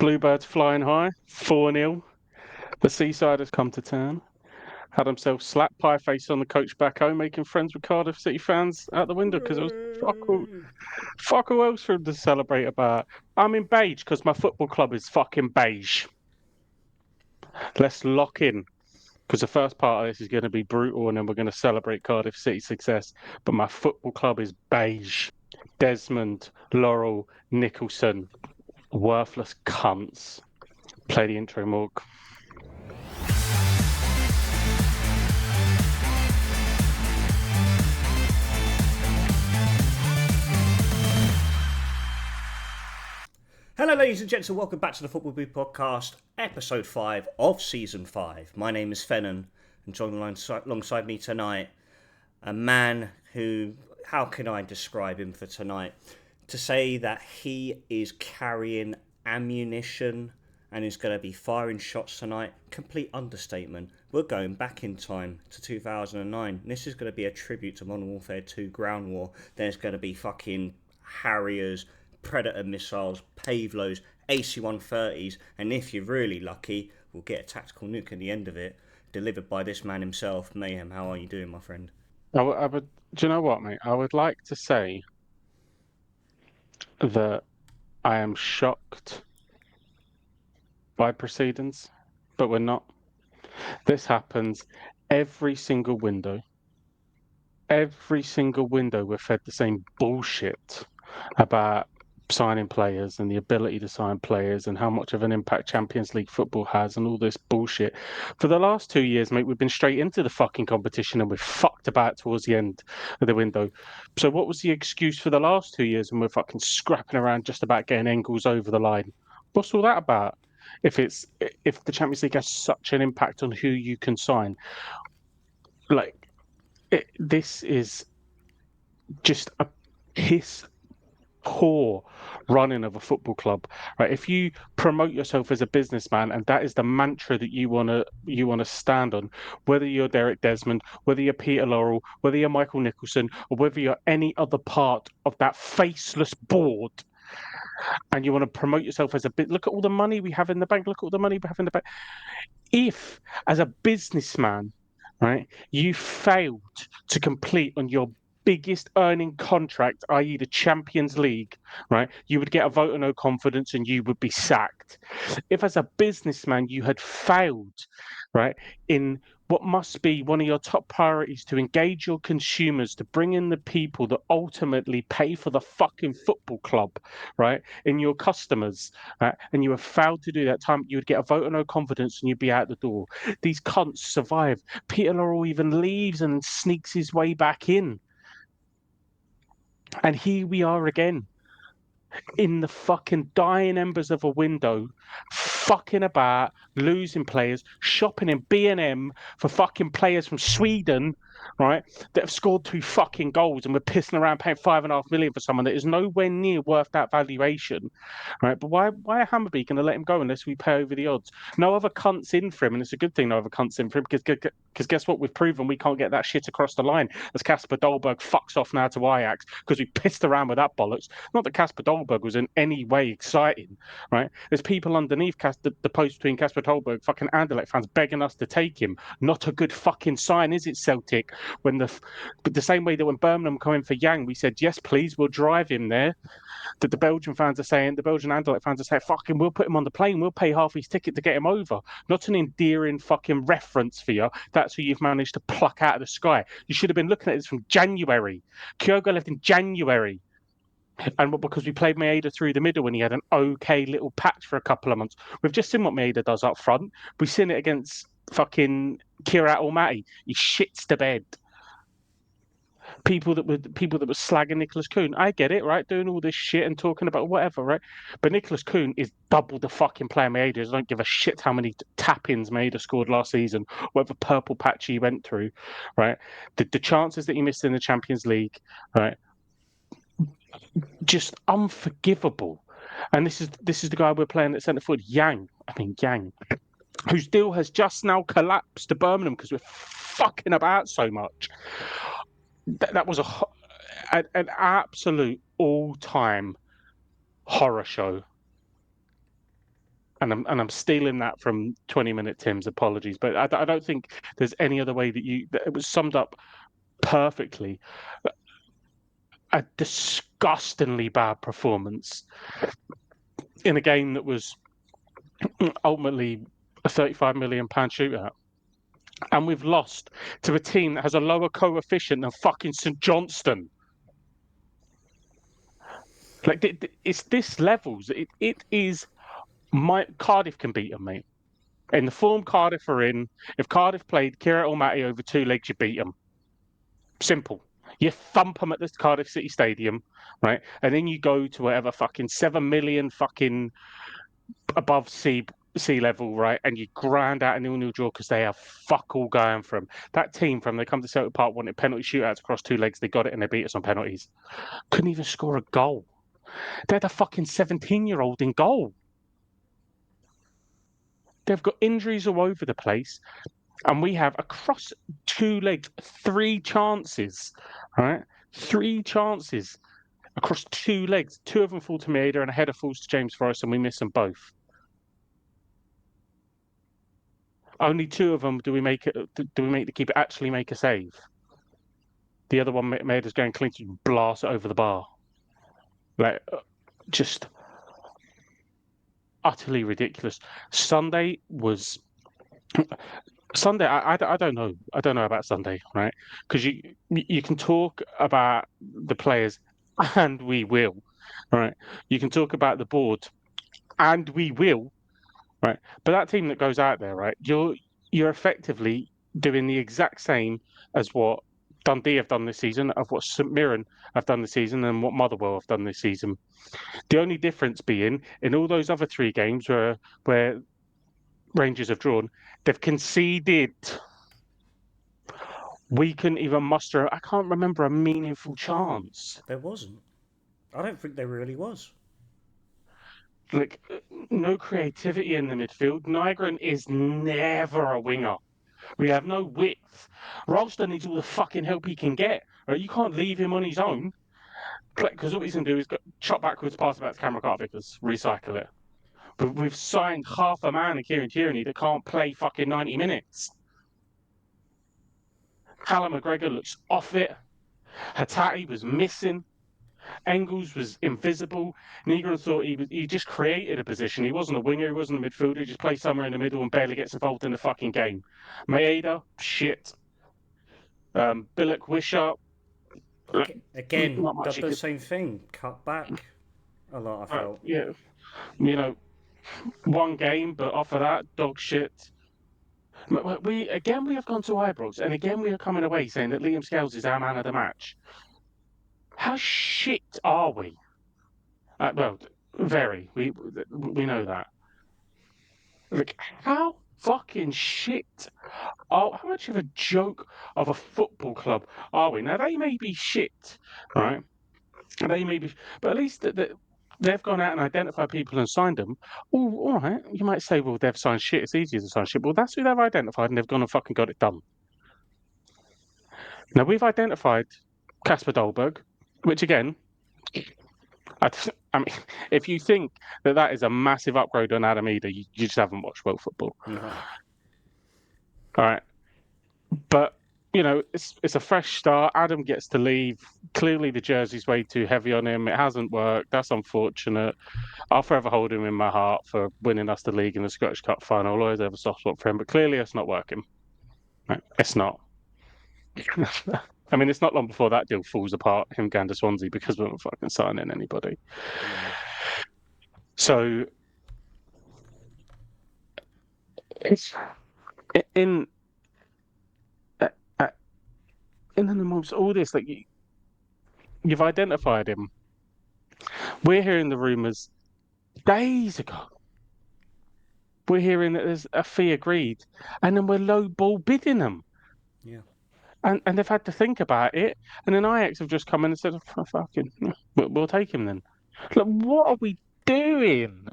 Bluebirds flying high, 4-0. The seaside has come to town. Had himself slapped pie face on the coach back home, making friends with Cardiff City fans out the window because it was fuck all else for him to celebrate about. I'm in beige because my football club is fucking beige. Let's lock in because the first part of this is going to be brutal and then we're going to celebrate Cardiff City success. But my football club is beige. Desmond, Laurel, Nicholson, worthless cunts. Play the intro, Morg. Hello, ladies and gents, and welcome back to the Football Boo Podcast, episode 5 of season 5. My name is Fennan, and joining alongside me tonight, a man who, how can I describe him for tonight? To say that he is carrying ammunition and is going to be firing shots tonight, complete understatement. We're going back in time to 2009. This is going to be a tribute to Modern Warfare 2 Ground War. There's going to be fucking Harriers, Predator missiles, Pavlos, AC-130s, and if you're really lucky, we'll get a tactical nuke at the end of it, delivered by this man himself, Mayhem. How are you doing, my friend? I would, do you know what, mate? I would like to say that I am shocked by proceedings, but we're not. This happens every single window. Every single window we're fed the same bullshit about signing players and the ability to sign players and how much of an impact Champions League football has and all this bullshit. For the last 2 years, mate, we've been straight into the fucking competition and we're fucked about towards the end of the window. So what was the excuse for the last 2 years when we're fucking scrapping around just about getting Engels over the line? What's all that about? If the Champions League has such an impact on who you can sign, this is just a piss poor running of a football club, right? If you promote yourself as a businessman and that is the mantra that you want to stand on, whether you're Derek Desmond, whether you're Peter Laurel, whether you're Michael Nicholson, or whether you're any other part of that faceless board, and you want to promote yourself as a bit, look at all the money we have in the bank. Look at all the money we have in the bank. If, as a businessman, right, you failed to complete on your biggest earning contract, i.e. the Champions League, right, you would get a vote of no confidence and you would be sacked. If as a businessman you had failed, right, in what must be one of your top priorities to engage your consumers, to bring in the people that ultimately pay for the fucking football club, right, in your customers, right, and you have failed to do that time, you would get a vote of no confidence and you'd be out the door. These cunts survive. Peter Laurel even leaves and sneaks his way back in. And here we are again, in the fucking dying embers of a window, fucking about, losing players, shopping in B&M for fucking players from Sweden, right, that have scored 2 fucking goals, and we're pissing around paying 5.5 million for someone that is nowhere near worth that valuation, right? But why are Hammarby going to let him go unless we pay over the odds? No other cunts in for him, and it's a good thing no other cunts in for him, because guess what? We've proven we can't get that shit across the line as Kasper Dolberg fucks off now to Ajax because we pissed around with that bollocks. Not that Kasper Dolberg was in any way exciting, right? There's people underneath the post between Kasper Dolberg, fucking Anderlecht fans begging us to take him. Not a good fucking sign, is it, Celtic? But the same way that when Birmingham come in for Yang, we said, yes, please, we'll drive him there. That the Belgian fans are saying, the Belgian Anderlecht fans are saying, fucking, we'll put him on the plane, we'll pay half his ticket to get him over. Not an endearing fucking reference for you. That's who you've managed to pluck out of the sky. You should have been looking at this from January. Kyogo left in January. And because we played Maeda through the middle when he had an okay little patch for a couple of months. We've just seen what Maeda does up front. We've seen it against fucking Kairat Almaty. He shits the bed. People that were slagging Nicholas Kuhn. I get it, right? Doing all this shit and talking about whatever, right? But Nicholas Kuhn is double the fucking player Maeda is. I don't give a shit how many tap-ins Maeda scored last season, whatever purple patch he went through, right? The chances that he missed in the Champions League, right? Just unforgivable. And this is the guy we're playing at centre forward, Yang, whose deal has just now collapsed to Birmingham because we're fucking about so much. That was an absolute all-time horror show. I'm stealing that from 20-minute Tim's. Apologies, but I don't think there's any other way that it was summed up perfectly. A disgustingly bad performance in a game that was ultimately a £35 million shootout. And we've lost to a team that has a lower coefficient than fucking St Johnstone. Like, it's this levels. It is Cardiff can beat them, mate. In the form Cardiff are in, if Cardiff played Kairat Almaty over 2 legs, you beat them. Simple. You thump them at the Cardiff City Stadium, right? And then you go to whatever fucking 7 million fucking above sea level, right? And you grind out a 0-0 draw because they have fuck all going for them. That team, from they come to Celtic Park, wanted penalty shootouts across 2 legs. They got it and they beat us on penalties. Couldn't even score a goal. They had a fucking 17-year-old in goal. They've got injuries all over the place. And we have across 2 legs 3 chances, right? 3 chances across 2 legs. 2 of them fall to Maeda and a header falls to James Forrest, and we miss them both. Only 2 of them do we make the keeper actually make a save. The other one Maeda's going clean to blast it over the bar. Like, just utterly ridiculous. Sunday, I don't know. I don't know about Sunday, right? Because you can talk about the players, and we will, right? You can talk about the board, and we will, right? But that team that goes out there, right? You're effectively doing the exact same as what Dundee have done this season, of what St Mirren have done this season, and what Motherwell have done this season. The only difference being in all those other 3 games where Rangers have drawn, they've conceded. We couldn't even muster. I can't remember a meaningful chance. There wasn't. I don't think there really was. Like, no creativity in the midfield. Nygren is never a winger. We have no width. Ralston needs all the fucking help he can get. Right? You can't leave him on his own. Because what he's going to do is chop backwards, pass it back to Cameron Carter-Vickers, recycle it. But we've signed half a man of Kieran Tierney that can't play fucking 90 minutes. Callum McGregor looks off it. Hattati was missing. Engels was invisible. Negron thought he just created a position. He wasn't a winger, he wasn't a midfielder, he just plays somewhere in the middle and barely gets involved in the fucking game. Maeda, shit. Billick, Wishart. Again, does the same thing. Cut back a lot, I felt. Yeah. You know, one game, but off of that, dog shit. We have gone to Ibrox, and again we are coming away saying that Liam Scales is our man of the match. How shit are we? Well, very. We know that. Like, how fucking shit? How much of a joke of a football club are we? Now they may be shit, right? They may be, but at least they've gone out and identified people and signed them. Oh, all right. You might say, well, they've signed shit. It's easier to sign shit. Well, that's who they've identified, and they've gone and fucking got it done. Now we've identified Kasper Dolberg, which again, I mean, if you think that is a massive upgrade on Adam Eder, you just haven't watched world football. No. All right, but it's a fresh start. Adam gets to leave. Clearly, the jersey's way too heavy on him. It hasn't worked. That's unfortunate. I'll forever hold him in my heart for winning us the league in the Scottish Cup final. I'll always have a soft spot for him, but clearly it's not working. Right? It's not. I mean, it's not long before that deal falls apart, him going to Swansea, because we're not fucking signing anybody. So, it's in amongst all this, like, you've identified him. We're hearing the rumours days ago. We're hearing that there's a fee agreed, and then we're low ball bidding them. Yeah. And they've had to think about it, and then Ajax have just come in and said, oh, "Fucking, we'll take him then." Like, what are we doing?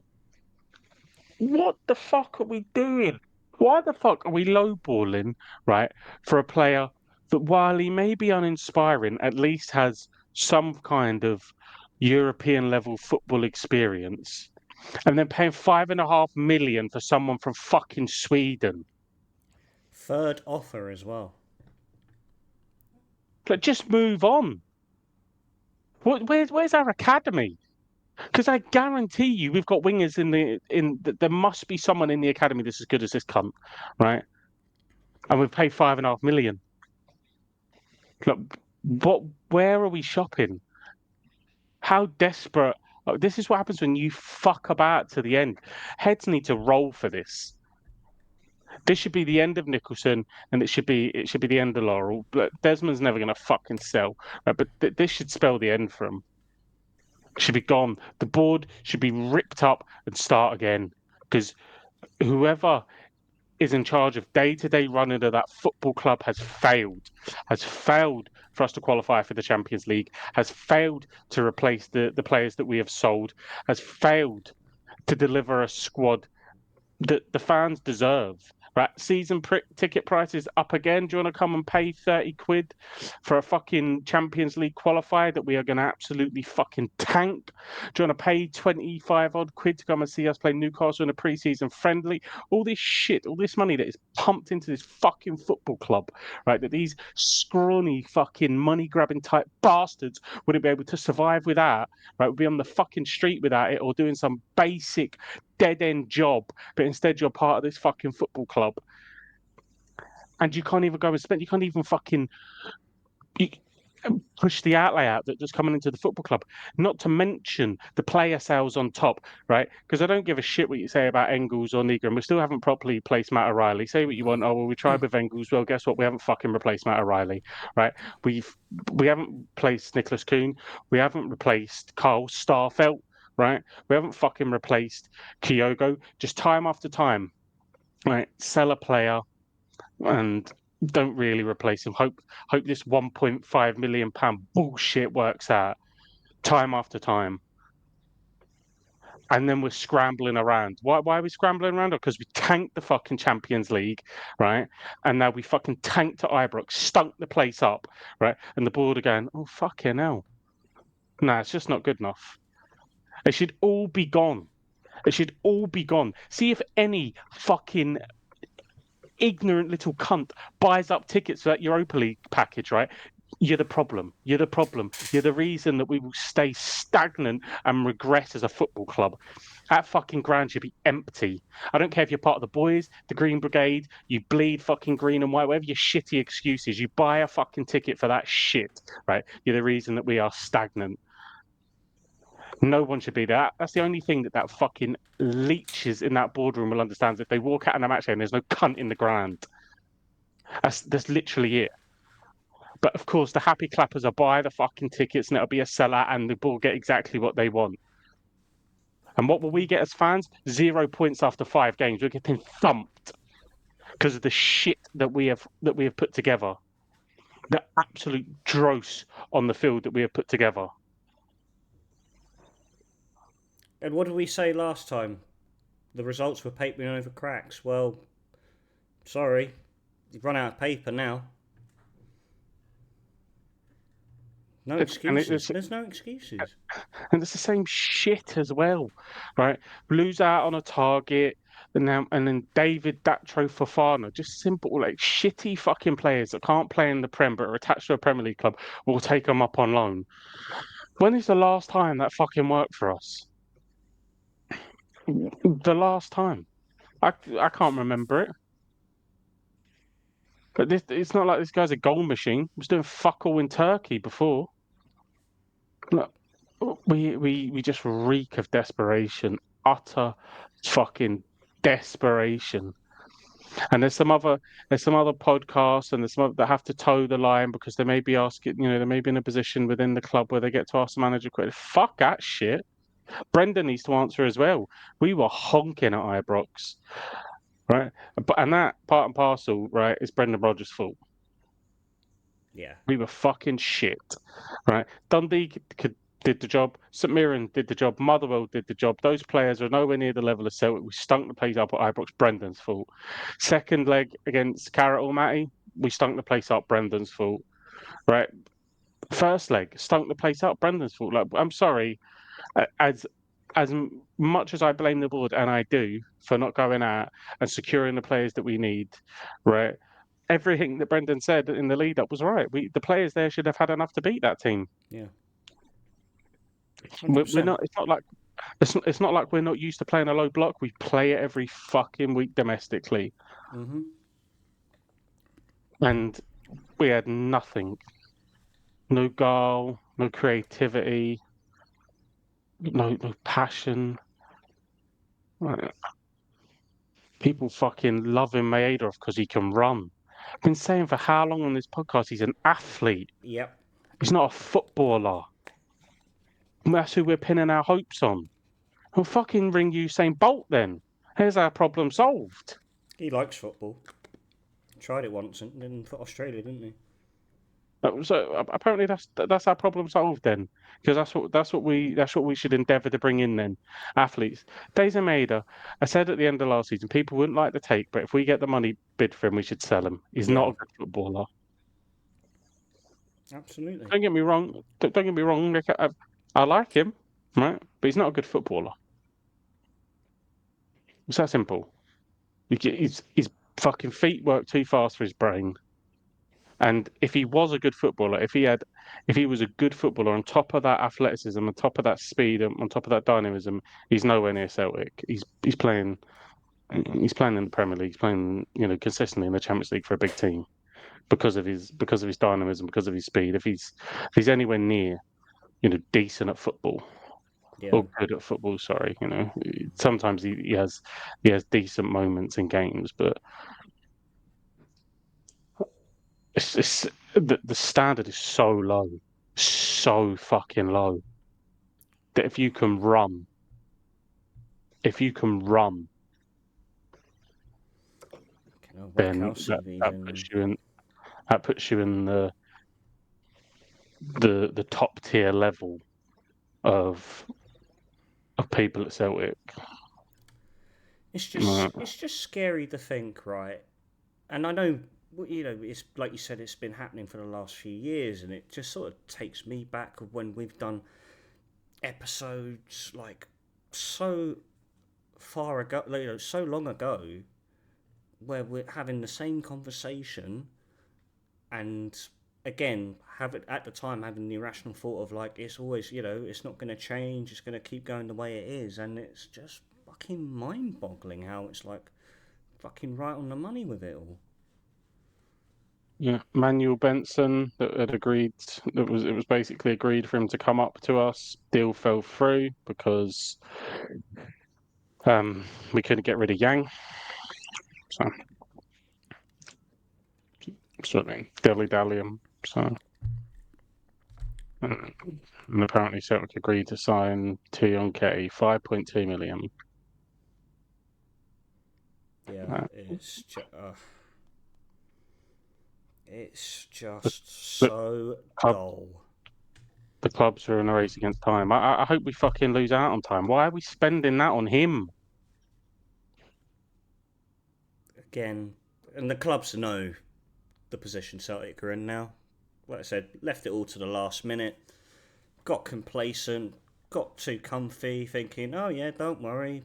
What the fuck are we doing? Why the fuck are we lowballing, right, for a player that, while he may be uninspiring, at least has some kind of European level football experience, and then paying 5.5 million for someone from fucking Sweden. Third offer as well. Like, just move on. Where's our academy? Because I guarantee you, we've got wingers there must be someone in the academy that's as good as this cunt, right? And we've paid 5.5 million. Look, where are we shopping? How desperate? This is what happens when you fuck about to the end. Heads need to roll for this. This should be the end of Nicholson, and it should be the end of Laurel. But Desmond's never going to fucking sell, right? But this should spell the end for him. Should be gone. The board should be ripped up and start again, because whoever is in charge of day-to-day running of that football club has failed for us to qualify for the Champions League, has failed to replace the players that we have sold, has failed to deliver a squad that the fans deserve. Right, season ticket prices up again. Do you want to come and pay 30 quid for a fucking Champions League qualifier that we are going to absolutely fucking tank? Do you want to pay 25 odd quid to come and see us play Newcastle in a pre-season friendly? All this shit, all this money that is pumped into this fucking football club, right? That these scrawny fucking money-grabbing type bastards wouldn't be able to survive without, right? Would be on the fucking street without it, or doing some basic dead-end job, but instead you're part of this fucking football club, and you can't even go and spend. You can't even fucking push the outlay out that's coming into the football club. Not to mention the player sales on top, right? Because I don't give a shit what you say about Engels or Negro, and we still haven't properly placed Matt O'Reilly. Say what you want. Oh well, we tried with Engels. Well, guess what? We haven't fucking replaced Matt O'Reilly, right? We haven't placed Nicholas Kuhn. We haven't replaced Carl Starfelt. Right, we haven't fucking replaced Kyogo. Just time after time, right? Sell a player and don't really replace him. Hope this £1.5 million bullshit works out time after time. And then we're scrambling around. Why are we scrambling around? Because we tanked the fucking Champions League, right? And now we fucking tanked to Ibrox, stunk the place up, right? And the board are going, oh fucking hell. No, it's just not good enough. It should all be gone. It should all be gone. See if any fucking ignorant little cunt buys up tickets for that Europa League package, right? You're the problem. You're the problem. You're the reason that we will stay stagnant and regress as a football club. That fucking ground should be empty. I don't care if you're part of the Boys, the Green Brigade, you bleed fucking green and white, whatever your shitty excuses, you buy a fucking ticket for that shit, right? You're the reason that we are stagnant. No one should be there. That's the only thing that fucking leeches in that boardroom will understand. If they walk out in a match day and there's no cunt in the ground. That's literally it. But of course, the happy clappers are buy the fucking tickets and it'll be a sellout and the ball get exactly what they want. And what will we get as fans? 0 points after 5 games. We're getting thumped because of the shit that we have put together. The absolute dross on the field that we have put together. And what did we say last time? The results were papering over cracks. Well, sorry, you've run out of paper now. No excuses. There's no excuses. And it's the same shit as well, right? Lose out on a target, and then David Datro Fofana, just simple, like shitty fucking players that can't play in the Prem but are attached to a Premier League club, will take them up on loan. When is the last time that fucking worked for us? The last time. I can't remember it. But it's not like this guy's a goal machine. He was doing fuck all in Turkey before. Look, we just reek of desperation, utter fucking desperation. And there's some other podcasts and there's some other that have to toe the line because they may be asking, they may be in a position within the club where they get to ask the manager quickly. Fuck that shit. Brendan needs to answer as well. We were honking at Ibrox, right? And that part and parcel, right, is Brendan Rodgers' fault. Yeah. We were fucking shit, right? Dundee did the job. St Mirren did the job. Motherwell did the job. Those players are nowhere near the level of Celtic. We stunk the place up at Ibrox. Brendan's fault. Second leg against Kairat Almaty, we stunk the place up. Brendan's fault, right? First leg, stunk the place up. Brendan's fault. Like, I'm sorry, as as much as I blame the board, and I do, for not going out and securing the players that we need, right? Everything that Brendan said in the lead up was right. The players there should have had enough to beat that team. Yeah. We're 100%. not. It's not like we're not used to playing a low block. We play it every fucking week domestically, Mm-hmm. and we had nothing. No goal, no creativity, no passion. People fucking love him Maeda because he can run. I've been saying for how long on this podcast he's an athlete. Yep. He's not a footballer. And that's who we're pinning our hopes on. Well, fucking ring Usain Bolt then. Here's our problem solved. He likes football. Tried it once and then for Australia, didn't he? So apparently that's our problem solved then, because that's what we should endeavour to bring in then, athletes. Daisy Maeda, I said at the end of last season, people wouldn't like the take, but if we get the money bid for him, we should sell him. He's not a good footballer. Absolutely. Don't get me wrong. Don't get me wrong. Nick, I like him, right? But he's not a good footballer. It's that simple. His fucking feet work too fast for his brain. And if he was a good footballer, if he was a good footballer on top of that athleticism, on top of that speed, on top of that dynamism, he's nowhere near Celtic. He's playing in the Premier League. He's playing consistently in the Champions League for a big team because of his dynamism, because of his speed. If he's anywhere near decent at football or good at football, sorry, sometimes he has decent moments in games, but it's the standard is so low, so fucking low, that if you can run, then that puts you in the top tier level of people at Celtic. It's just scary to think, right? And I know, it's like you said, it's been happening for the last few years, and it just sort of takes me back of when we've done episodes like so far ago, so long ago, where we're having the same conversation, and again, at the time having the irrational thought of like, it's always, it's not going to change, it's going to keep going the way it is, and it's just fucking mind-boggling how it's like fucking right on the money with it all. Yeah, Manuel Benson that had agreed. It was basically agreed for him to come up to us. Deal fell through because we couldn't get rid of Yang. So something dilly-dallying. So and apparently Celtic agreed to sign Tion Ketty, 5.2 million. Yeah, it's just so dull. The clubs are in a race against time. I hope we fucking lose out on time. Why are we spending that on him? Again, and the clubs know the position Celtic are in now. Like I said, left it all to the last minute. Got complacent, got too comfy, thinking, oh yeah, don't worry.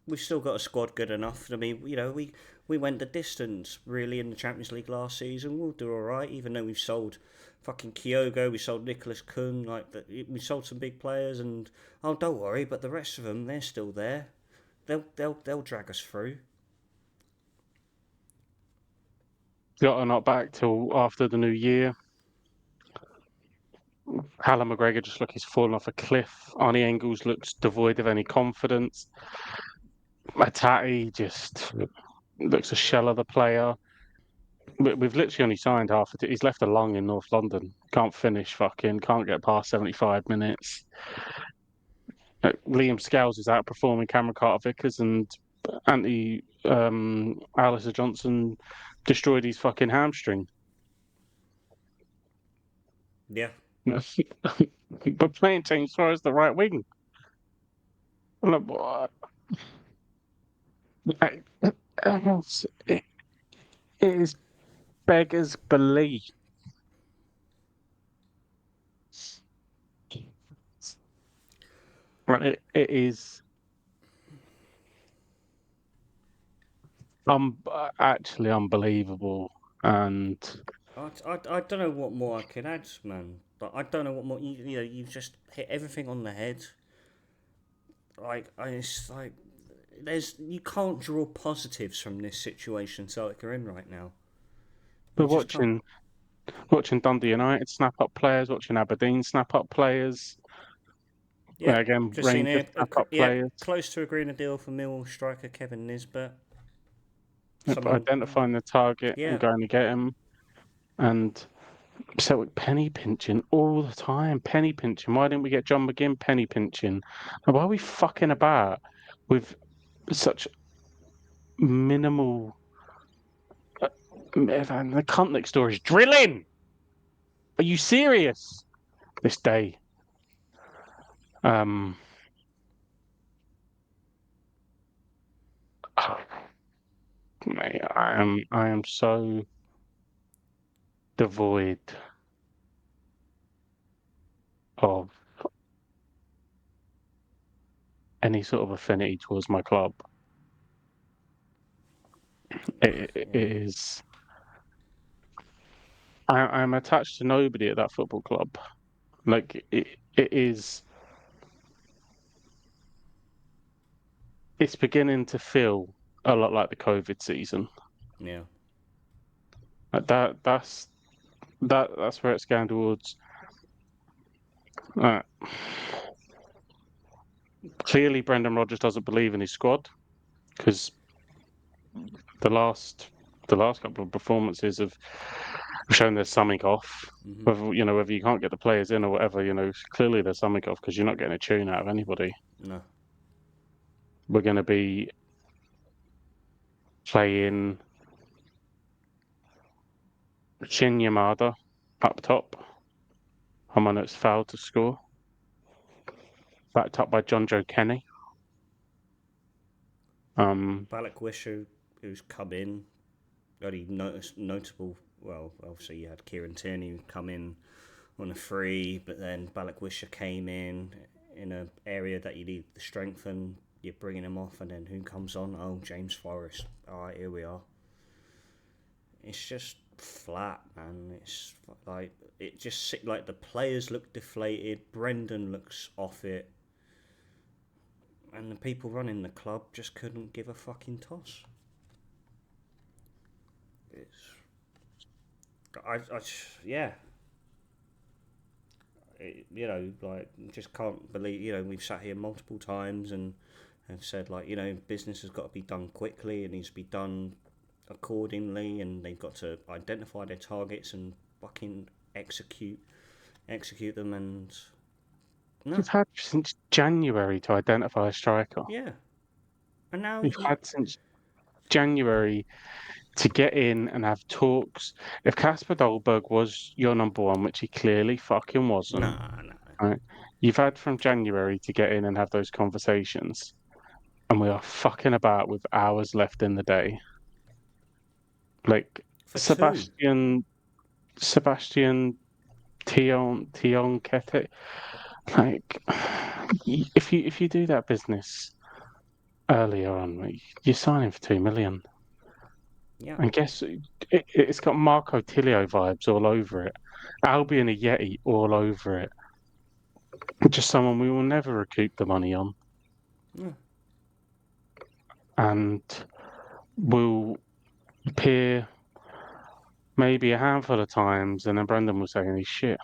We've still got a squad good enough. I mean, we went the distance, really, in the Champions League last season. We'll do all right, even though we've sold fucking Kyogo, we sold Nicholas Kuhn, we sold some big players, and oh, don't worry, but the rest of them, they're still there. They'll drag us through. Got not back till after the new year. Callum McGregor just he's fallen off a cliff. Arnie Engels looks devoid of any confidence. Matati just looks a shell of the player. We've literally only signed half of it. He's left a lung in North London. Can't finish can't get past 75 minutes. Liam Scales is outperforming Cameron Carter-Vickers, and Alistair Johnson destroyed his fucking hamstring. Yeah. But playing James Suarez the right wing. Look, what? It is beggars belief. It is actually unbelievable, and I don't know what more I can add, man. But I don't know what more. You know, you've just hit everything on the head. It's like you can't draw positives from this situation Celtic are in right now. You we're just can't. watching Dundee United snap up players, watching Aberdeen snap up players. Yep, Again, just seen Rangers here. snap up Yep, players. close to agreeing a deal for Millwall striker Kevin Nisbet. Someone, Identifying the target and yeah, going to get him. And so penny pinching all the time. Penny pinching. Why didn't we get John McGinn penny pinching? And why are we fucking about with such minimal? And the cunt next door is drilling. Are you serious? This day. Um. Oh, mate, I am so devoid of any sort of affinity towards my club. It is. I'm attached to nobody at that football club. Like it is. It's beginning to feel a lot like the COVID season. yeah. Like that's where it's going towards. Uh, Clearly, Brendan Rodgers doesn't believe in his squad because the last the last couple of performances have shown there's something off. Mm-hmm. Whether you can't get the players in or whatever, clearly there's something off because you're not getting a tune out of anybody. No. We're going to be playing Shin Yamada up top. It's fouled to score. Backed up by John Joe Kenny. Balak Wisher, who's come in, only notable. Well, obviously you had Kieran Tierney come in on a free, but then Balak Wisher came in an area that you need to strengthen. You're bringing him off, and then who comes on? Oh, James Forrest. All right, here we are. It's just flat, man. It's like it just like the players look deflated. Brendan looks off it, and the people running the club just couldn't give a fucking toss. Yeah. Just can't believe. We've sat here multiple times and have said business has got to be done quickly and needs to be done accordingly, and they've got to identify their targets and fucking execute them. And no, We've had since January to identify a striker. yeah, and now We've had since January to get in and have talks. If Kasper Dolberg was your number one, which he clearly fucking wasn't, nah. right? You've had from January to get in and have those conversations, and we are fucking about with hours left in the day. Like For Sebastian Tion Kete. Like if you do that business earlier on, you're signing for 2 million. yeah, And guess it's got Marco Tilio vibes all over it. Albion a Yeti all over it. Just someone we will never recoup the money on. yeah. And will appear maybe a handful of times, and then Brendan will say he's shit.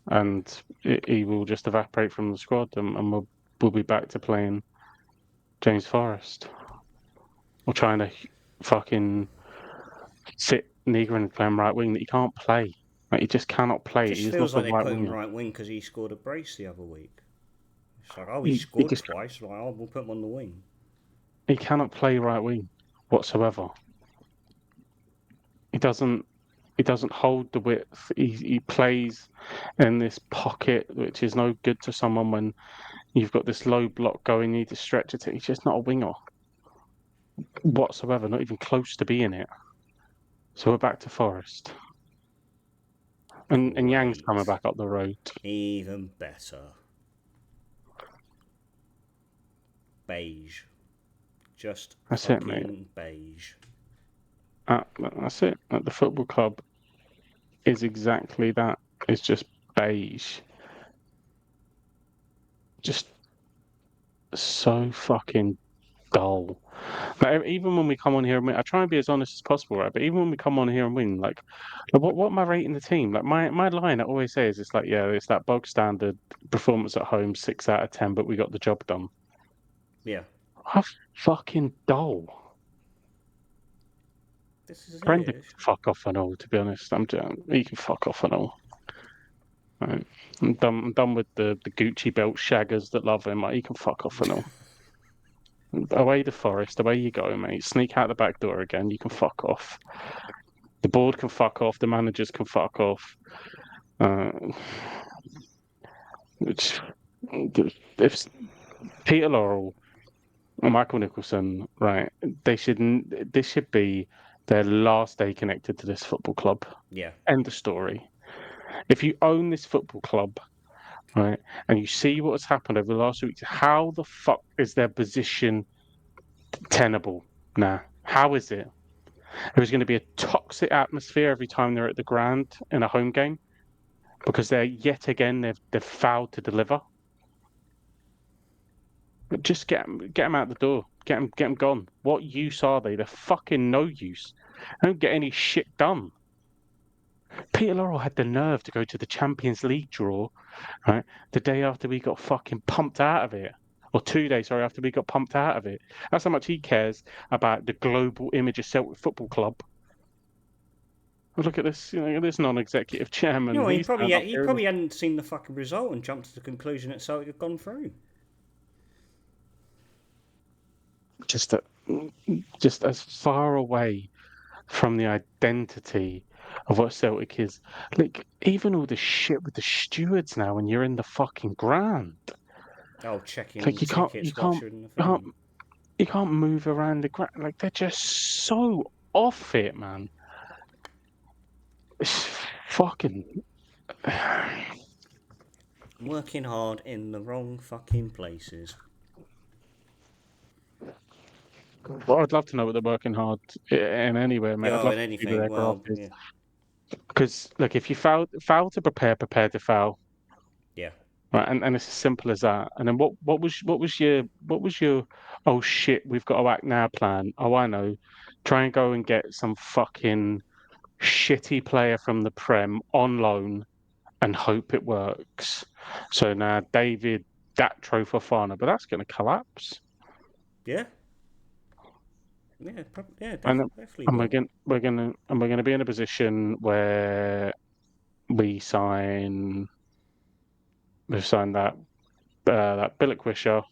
And he will just evaporate from the squad, and we'll be back to playing James Forrest. Or trying to fucking sit Negrin playing right wing that he can't play. Like he just cannot play. Just He's not feels the like they right put him winger. right wing because he scored a brace the other week. It's like, oh, he He scored just twice. Like, oh, we'll put him on the wing. he cannot play right wing whatsoever. He doesn't hold the width. He plays in this pocket, which is no good to someone when you've got this low block going. You need to stretch it. He's just not a winger whatsoever. Not even close to being it. So we're back to Forest. And Yang's coming Great. back up the road. Even better. beige. Just That's it, mate. fucking beige. That's it. The football club is exactly that. It's just beige. Just so fucking dull. Like, even when we come on here and win, I try and be as honest as possible, right? But even when we come on here and win, like what am I rating the team? Like my line I always say is, it's like, yeah, it's that bog standard performance at home, 6 out of 10, but we got the job done. Yeah. How fucking dull. This is Brendan it. can fuck off and all, to be honest. He can fuck off and all. Right. I'm done with the Gucci belt shaggers that love him. Like, he can fuck off and all. Away the forest, away you go, mate. Sneak out the back door again. You can fuck off. The board can fuck off. The managers can fuck off. Which, if Peter Laurel and Michael Nicholson, right? This should be their last day connected to this football club. Yeah. End of story. If you own this football club, right, and you see what has happened over the last week, how the fuck is their position tenable now? How is it? There's going to be a toxic atmosphere every time they're at the ground in a home game because they've failed to deliver. Just get them out the door. Get them gone. What use are they? They're fucking no use. They don't get any shit done. Peter Laurel had the nerve to go to the Champions League draw, right? The day after we got fucking pumped out of it. Or 2 days, sorry, after we got pumped out of it. That's how much he cares about the global image of Celtic Football Club. Look at this, this non-executive chairman. No, He's he probably hadn't seen the fucking result and jumped to the conclusion that Celtic had gone through. just as far away from the identity of what Celtic is. Like, even all the shit with the stewards now when you're in the fucking ground. Oh, checking Like, tickets whilst you're in the thing. You can't move around the ground. Like, they're just so off it, man. It's fucking. Working hard in the wrong fucking places. Well, I'd love to know what they're working hard in anywhere, mate. I'd love in to see where anything. their graph Well, is. yeah. Because, look, if you foul to prepare to foul. Yeah. Right, and it's as simple as that. And then what was your oh shit, we've got to act now plan? Oh, I know. Try and go and get some fucking shitty player from the Prem on loan and hope it works. So now David Datro Fofana, but that's going to collapse. Yeah. Yeah, definitely And will. we're gonna be in a position where we've signed that Billick Wisher,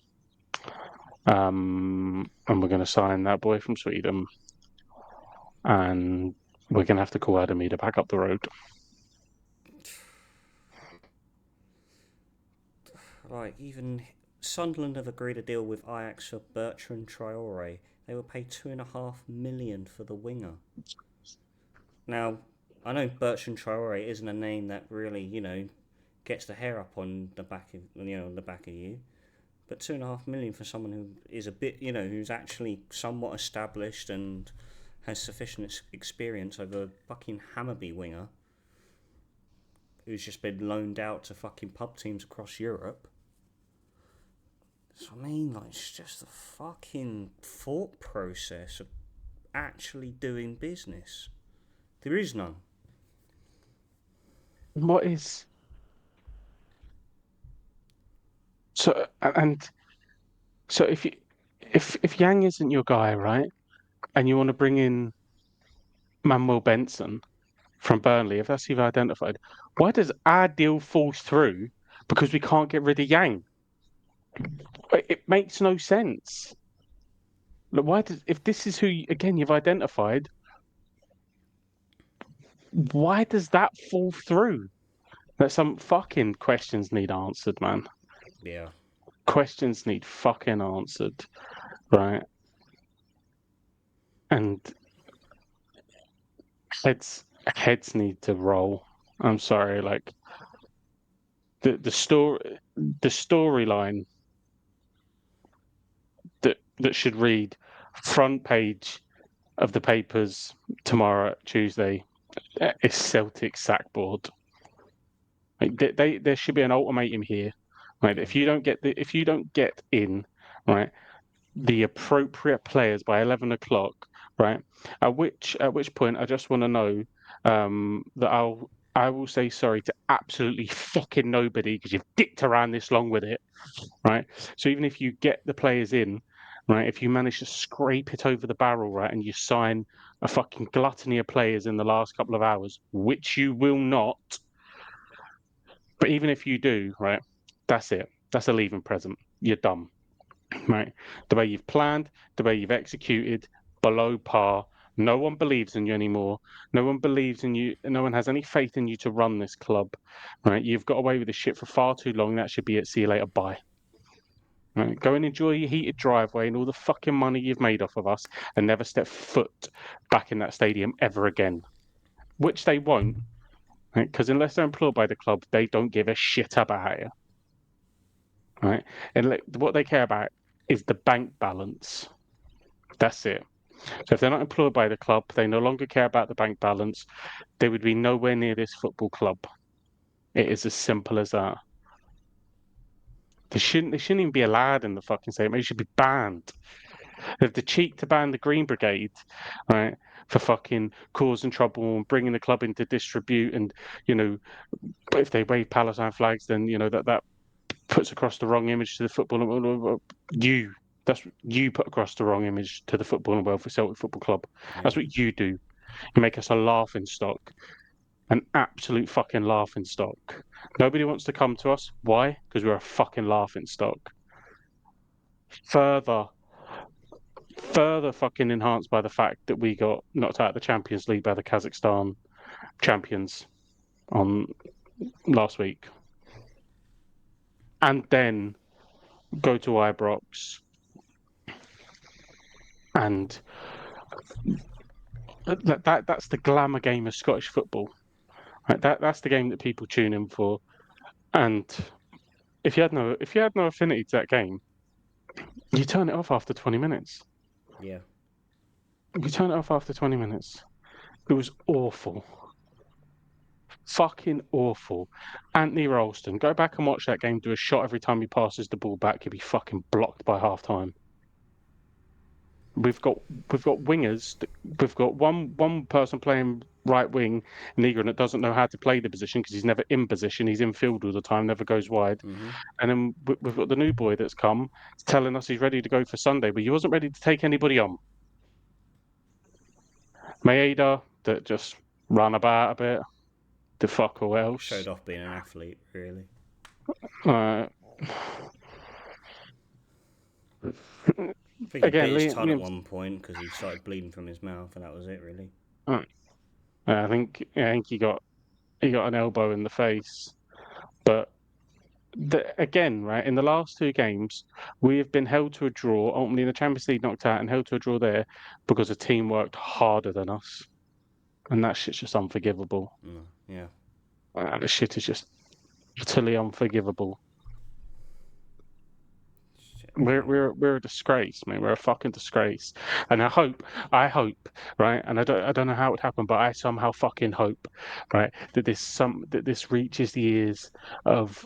and we're going to sign that boy from Sweden, and we're going to have to call Adamida back up the road. Right, even Sunderland have agreed a deal with Ajax for Bertrand Traore. They will pay $2.5 million for the winger. Now, I know Bertrand Traore isn't a name that really, gets the hair up on the back of you. But $2.5 million for someone who is a bit, who's actually somewhat established and has sufficient experience over a fucking Hammarby winger, who's just been loaned out to fucking pub teams across Europe. So I mean, it's just the fucking thought process of actually doing business. There is none. What is so if Yang isn't your guy, right, and you want to bring in Manuel Benson from Burnley, if that's who you've identified, why does our deal fall through because we can't get rid of Yang? It makes no sense. Look, if this is who you've identified, why does that fall through? That some fucking questions need answered, man. Yeah. Questions need fucking answered, right? And heads need to roll. I'm sorry, like the storyline that should read front page of the papers tomorrow, Tuesday, is Celtic sackboard. Like there should be an ultimatum here, right? Yeah. If you don't get in, right, the appropriate players by 11 o'clock, right? At which point I just want to know that I will say sorry to absolutely fucking nobody because you've dicked around this long with it, right? So even if you get the players in, right, if you manage to scrape it over the barrel, right, and you sign a fucking gluttony of players in the last couple of hours, which you will not, but even if you do, right, that's it. That's a leaving present. You're done, right? The way you've planned, the way you've executed, below par. No one believes in you anymore. No one believes in you. No one has any faith in you to run this club, right? You've got away with this shit for far too long. That should be it. See you later. Bye. Right? Go and enjoy your heated driveway and all the fucking money you've made off of us, and never step foot back in that stadium ever again. Which they won't, because unless they're employed by the club, they don't give a shit about it. Right? And what they care about is the bank balance. That's it. So if they're not employed by the club, they no longer care about the bank balance. They would be nowhere near this football club. It is as simple as that. They shouldn't even be allowed in the fucking stadium. They should be banned. They have the cheek to ban the Green Brigade, right, for fucking causing trouble and bringing the club into disrepute. And if they wave Palestine flags, then that puts across the wrong image to the football. You put across the wrong image to the footballing world for Celtic Football Club. Yeah. That's what you do. You make us a laughing stock, an absolute fucking laughing stock. Nobody wants to come to us. Why? Because we're a fucking laughing stock. Further fucking enhanced by the fact that we got knocked out of the Champions League by the Kazakhstan champions on last week, and then go to Ibrox and that's the glamour game of Scottish football. Right? That's the game that people tune in for. And if you had no affinity to that game, you turn it off after 20 minutes. Yeah. You turn it off after 20 minutes. It was awful. Fucking awful. Anthony Ralston, go back and watch that game. Do a shot every time he passes the ball back. He'll be fucking blocked by half time. We've got wingers. We've got one person playing right wing, Negron, that doesn't know how to play the position because he's never in position. He's in field all the time, never goes wide. Mm-hmm. And then we've got the new boy that's come telling us he's ready to go for Sunday, but he wasn't ready to take anybody on. Maeda that just ran about a bit. The fuck or else. Showed off being an athlete, really. I think he bit his tongue at one point because he started bleeding from his mouth, and that was it, really. I think he got an elbow in the face, but again, right, in the last two games, we have been held to a draw. Ultimately, in the Champions League, knocked out and held to a draw there because a team worked harder than us, and that shit's just unforgivable. Yeah, the shit is just utterly unforgivable. We're a disgrace, mate. We're a fucking disgrace. And I hope, right? And I don't know how it would happen, but I somehow fucking hope, right, that this reaches the ears of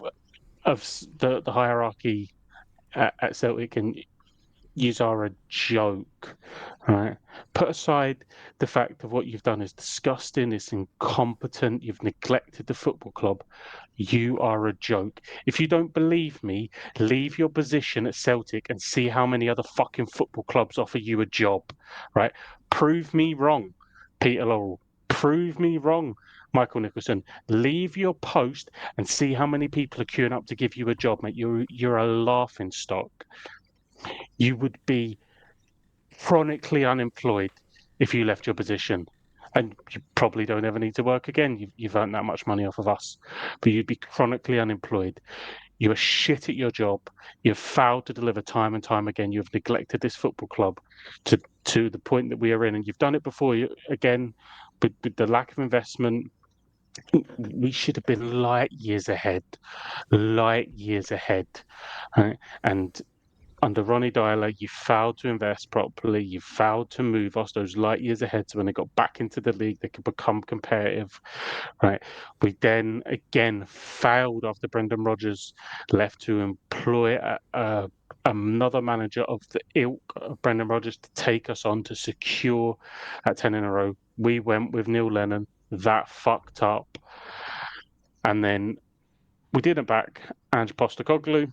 the hierarchy at Celtic, and yous are a joke, right? Put aside the fact of what you've done is disgusting, it's incompetent, you've neglected the football club. You are a joke. If you don't believe me, leave your position at Celtic and see how many other fucking football clubs offer you a job, right? Prove me wrong, Peter Laurel. Prove me wrong, Michael Nicholson. Leave your post and see how many people are queuing up to give you a job, mate. You're a laughing stock. You would be chronically unemployed if you left your position, and you probably don't ever need to work again. You've earned that much money off of us, but you'd be chronically unemployed. You are shit at your job. You've failed to deliver time and time again. You've neglected this football club to the point that we are in, and you've done it before. Again, with the lack of investment, we should have been light years ahead, right? And under Ronnie Dyler, you failed to invest properly. You failed to move us those light years ahead. So when they got back into the league, they could become competitive. Right. We then again failed after Brendan Rodgers left to employ another manager of the ilk of Brendan Rodgers to take us on to secure at 10 in a row. We went with Neil Lennon. That fucked up. And then we didn't back Ange Postecoglou.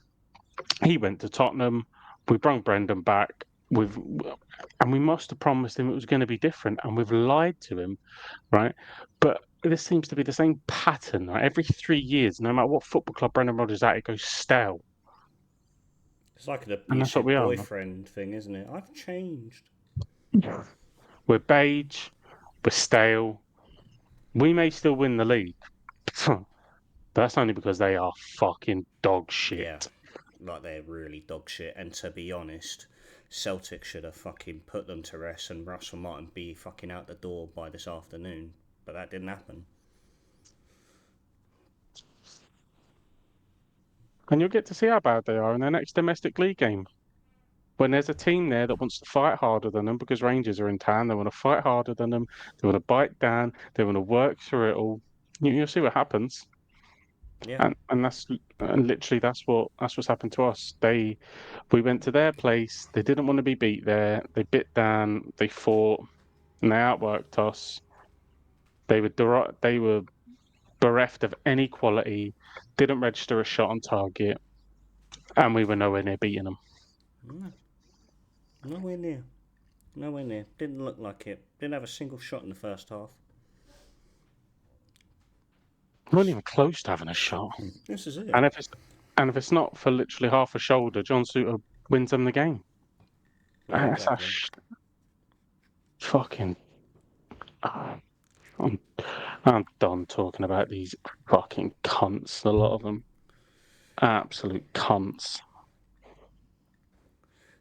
He went to Tottenham. We brought Brendan back. And we must have promised him it was going to be different, and we've lied to him, right? But this seems to be the same pattern. Right? Every 3 years, no matter what football club Brendan Rodgers is at, it goes stale. It's like an And that's what we abusive are. boyfriend thing, isn't it? I've changed. We're beige. We're stale. We may still win the league. But that's only because they are fucking dog shit. Yeah, like they're really dog shit. And to be honest, Celtic should have fucking put them to rest and Russell Martin be fucking out the door by this afternoon. But that didn't happen. And you'll get to see how bad they are in their next domestic league game. When there's a team there that wants to fight harder than them because Rangers are in town, they want to fight harder than them, they want to bite down, they want to work through it all. You'll see what happens. Yeah. And literally that's what's happened to us. We went to their place, they didn't want to be beat there, they bit down, they fought, and they outworked us. They were bereft of any quality, didn't register a shot on target, and we were nowhere near beating them. No. Nowhere near. Nowhere near. Didn't look like it. Didn't have a single shot in the first half. We weren't even close to having a shot. This is it. And if it's not for literally half a shoulder, John Suter wins them the game. Yeah, That's exactly. fucking. I'm done talking about these fucking cunts. A lot of them, absolute cunts.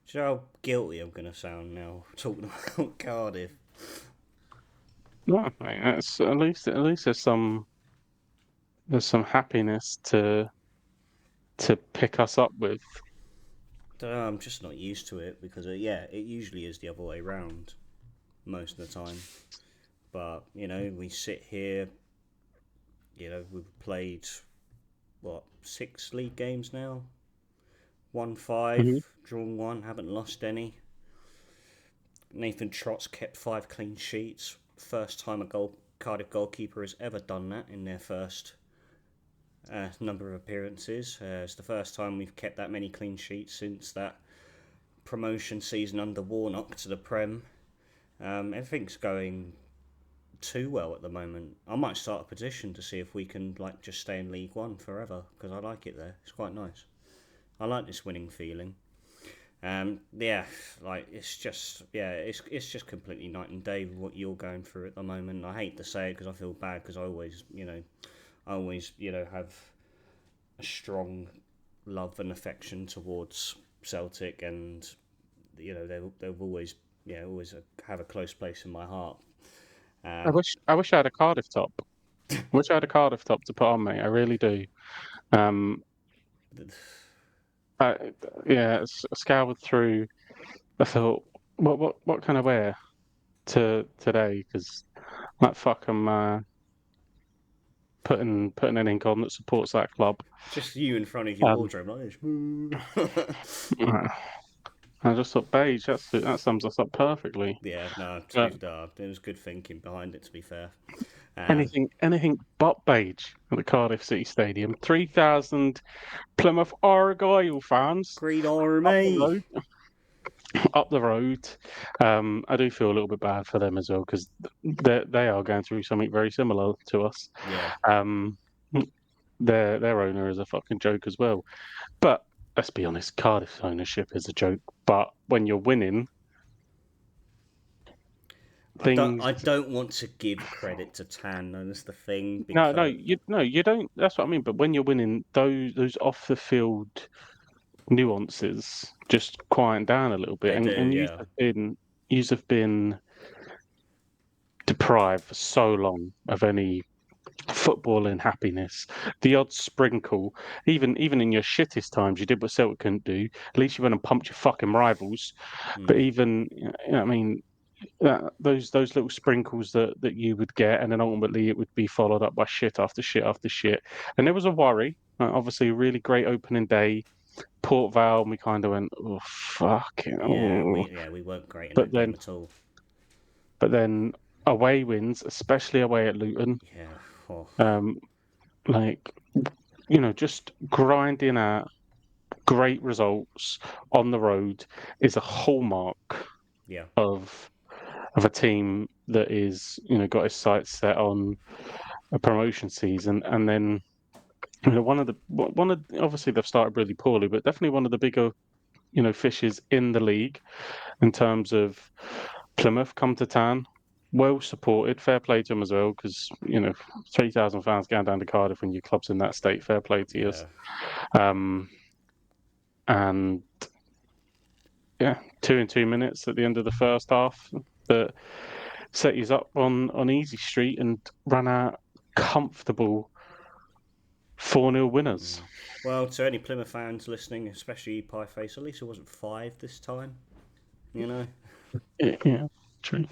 Do you know how guilty I'm going to sound now talking about Cardiff? No, mate, at least there's some happiness to pick us up with. I'm just not used to it because it usually is the other way round most of the time. But we sit here. We've played 6 league games now. Won 5, drawn 1, haven't lost any. Nathan Trott's kept 5 clean sheets. First time a Cardiff goalkeeper has ever done that in their first number of appearances. It's the first time we've kept that many clean sheets since that promotion season under Warnock to the Prem. Everything's going too well at the moment. I might start a petition to see if we can just stay in League One forever because I like it there. It's quite nice. I like this winning feeling. It's just completely night and day with what you're going through at the moment. I hate to say it because I feel bad because I always have a strong love and affection towards Celtic, and they'll always have a close place in my heart. I wish I had a Cardiff top. Wish I had a Cardiff top to put on, mate. I really do. I scoured through. I thought, what can I wear to today? Because I'm putting an ink on that supports that club. Just you in front of your wardrobe like this. I just thought beige. That sums us up perfectly. Yeah, no, it was good thinking behind it. To be fair, anything but beige at the Cardiff City Stadium. 3,000 Plymouth Argyle fans. Green Army. Up the road. I do feel a little bit bad for them as well because they are going through something very similar to us. Yeah. Their owner is a fucking joke as well. But let's be honest, Cardiff's ownership is a joke. But when you're winning, I don't want to give credit to Tan. That's the thing. Because... you don't. That's what I mean. But when you're winning, those off the field nuances just quiet down a little bit, you have been deprived for so long of any footballing happiness, the odd sprinkle. Even in your shittest times, you did what Celtic couldn't do. At least you went and pumped your fucking rivals. But even, I mean, those little sprinkles that you would get, and then ultimately it would be followed up by shit after shit after shit. And there was a worry. Obviously, a really great opening day, Port Vale, and we kind of went, oh fuck, Yeah, oh. we weren't great in But that game then, at all. but then away wins, especially away at Luton, Yeah. Oh, um, like just grinding out great results on the road is a hallmark yeah. of a team that is got his sights set on a promotion season. And then one of obviously they've started really poorly, but definitely one of the bigger fishes in the league in terms of Plymouth come to town. Well supported, fair play to them as well, because 3,000 fans going down to Cardiff when your club's in that state. Fair play to you. Yeah. Um, and yeah, 2 in 2 minutes at the end of the first half that set you up on easy street and ran out comfortable 4-0 winners. Well, to any Plymouth fans listening, especially Pie Face, at least it wasn't 5 this time. You know, Yeah, true.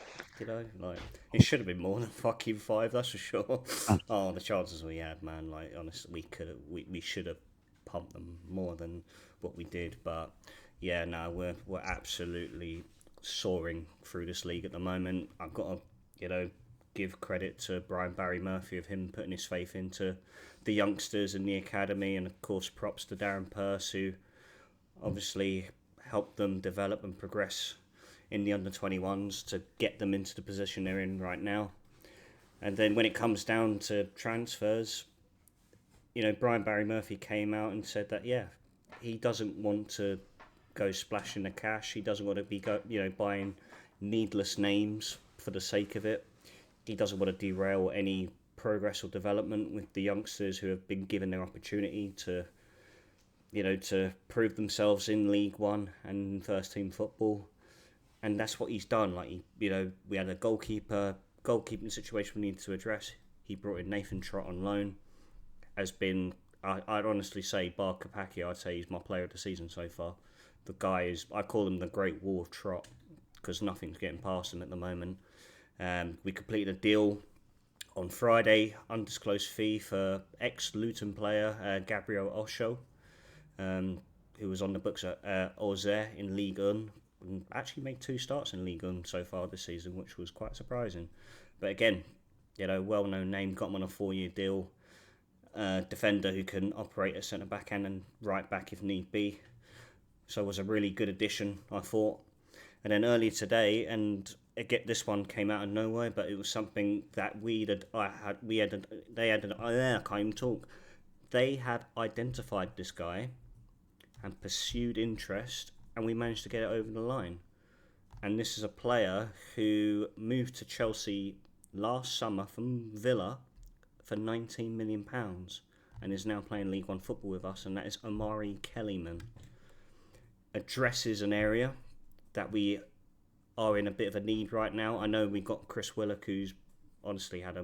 like it should have been more than fucking 5. That's for sure. Oh, the chances we had, man. Like honestly, we should have pumped them more than what we did. But yeah, no, we're absolutely soaring through this league at the moment. I've got to give credit to Brian Barry Murphy of him putting his faith into the youngsters in the academy, and of course props to Darren Purse who obviously helped them develop and progress in the under-21s to get them into the position they're in right now. And then when it comes down to transfers, Brian Barry Murphy came out and said that he doesn't want to go splashing the cash. He doesn't want to be buying needless names for the sake of it. He doesn't want to derail any progress or development with the youngsters who have been given their opportunity to prove themselves in League One and first team football. And that's what he's done. Like we had a goalkeeping situation we needed to address. He brought in Nathan Trott on loan. I'd honestly say, bar Kapaki, I'd say he's my player of the season so far. The guy is, I call him the Great Wall of Trott because nothing's getting past him at the moment. We completed a deal on Friday, undisclosed fee for ex-Luton player Gabriel Osho, who was on the books at Auxerre in Ligue 1, and actually made 2 starts in Ligue 1 so far this season, which was quite surprising. But again, well-known name, got him on a 4-year deal. Defender who can operate at centre-back and right back if need be. So it was a really good addition, I thought. And then earlier today, and again, this one came out of nowhere, but it was something that I can't even talk. They had identified this guy and pursued interest, and we managed to get it over the line. And this is a player who moved to Chelsea last summer from Villa for £19 million and is now playing League One football with us, and that is Omari Kellyman. Addresses an area that we are in a bit of a need right now. I know we got Chris Willock, who's honestly had a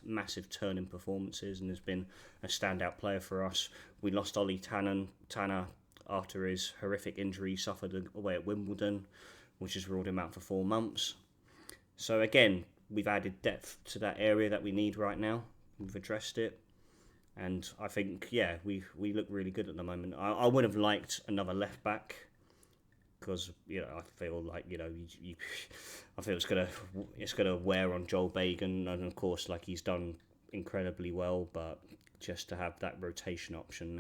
massive turn in performances and has been a standout player for us. We lost Ollie Tanner after his horrific injury he suffered away at Wimbledon, which has ruled him out for 4 months. So again, we've added depth to that area that we need right now. We've addressed it. And I think, we look really good at the moment. I would have liked another left back because I feel like I feel it's gonna wear on Joel Bagan, and of course he's done incredibly well, but just to have that rotation option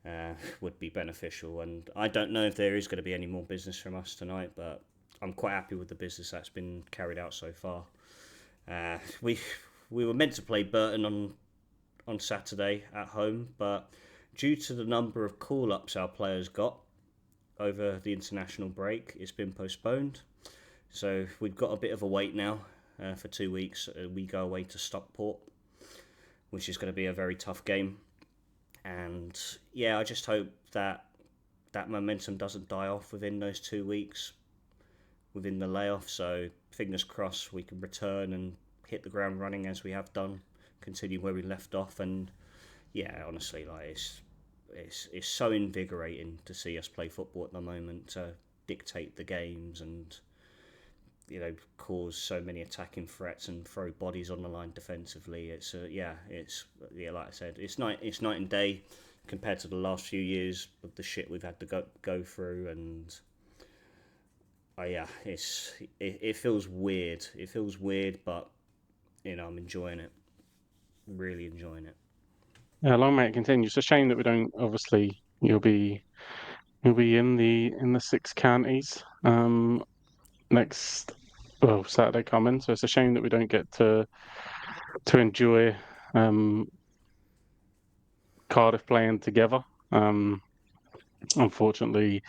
there would be beneficial. And I don't know if there is going to be any more business from us tonight, but I'm quite happy with the business that's been carried out so far. We were meant to play Burton on Saturday at home, but due to the number of call-ups our players got over the international break, it's been postponed. So we've got a bit of a wait now for 2 weeks. We go away to Stockport, which is going to be a very tough game. And I just hope that momentum doesn't die off within those 2 weeks, within the layoff. So fingers crossed we can return and hit the ground running as we have done continue where we left off. And yeah, honestly, like it's so invigorating to see us play football at the moment, to dictate the games and cause so many attacking threats and throw bodies on the line defensively. It's like I said, it's night and day compared to the last few years of the shit we've had to go through. And it feels weird. It feels weird, but I'm enjoying it. Really enjoying it. Yeah, long may it continue. It's a shame that we don't. Obviously, you'll be in the six counties next Saturday coming. So it's a shame that we don't get to enjoy Cardiff playing together. Unfortunately,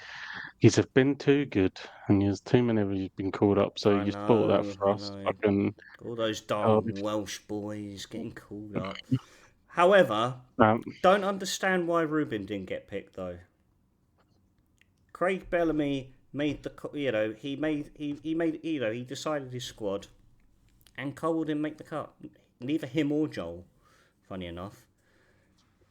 he's have been too good, and there's too many of you been called up. So you bought that for us. Fucking all those darn Welsh boys getting called up. However, don't understand why Ruben didn't get picked though. Craig Bellamy made he decided his squad, and Cole didn't make the cut. Neither him or Joel, funny enough.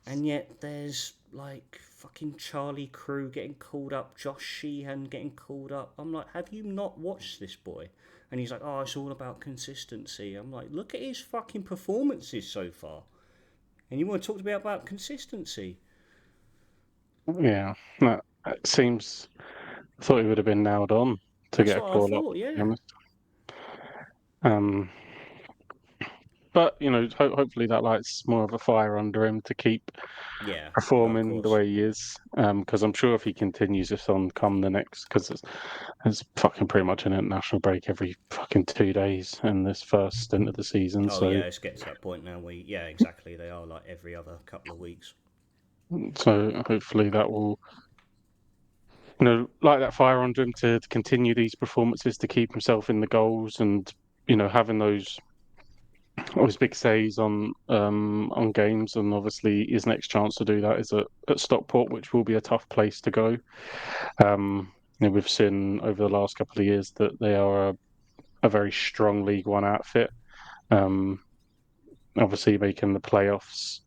And yet there's like fucking Charlie Crew getting called up, Josh Sheehan getting called up. I'm like, have you not watched this boy? And he's like, oh, it's all about consistency. I'm like, look at his fucking performances so far. And you want to talk to me about consistency? Yeah, that seems. I thought he would have been nailed on to get a call up. Yeah. But hopefully that lights more of a fire under him to keep performing the way he is. Because I'm sure if he continues this on come the next, because it's fucking pretty much an international break every fucking 2 days in this first stint of the season. Oh yeah, it's getting to that point now. Exactly. They are like every other couple of weeks. So hopefully that will, light that fire under him to continue these performances, to keep himself in the goals, and having those big saves on games. And obviously his next chance to do that is at Stockport, which will be a tough place to go. We've seen over the last couple of years that they are a very strong League One outfit. Obviously making the playoffs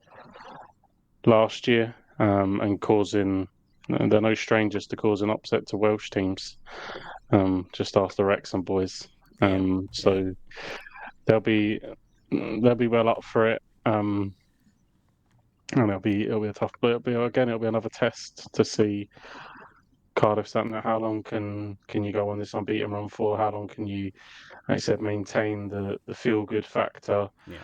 last year, and causing. They're no strangers to causing upset to Welsh teams. Just ask the Wrexham boys. So they'll be well up for it. And it'll be a tough. But it'll be another test to see Cardiff. Something. How long can you go on this unbeaten run for? How long can you, like I said, maintain the feel good factor? Yeah.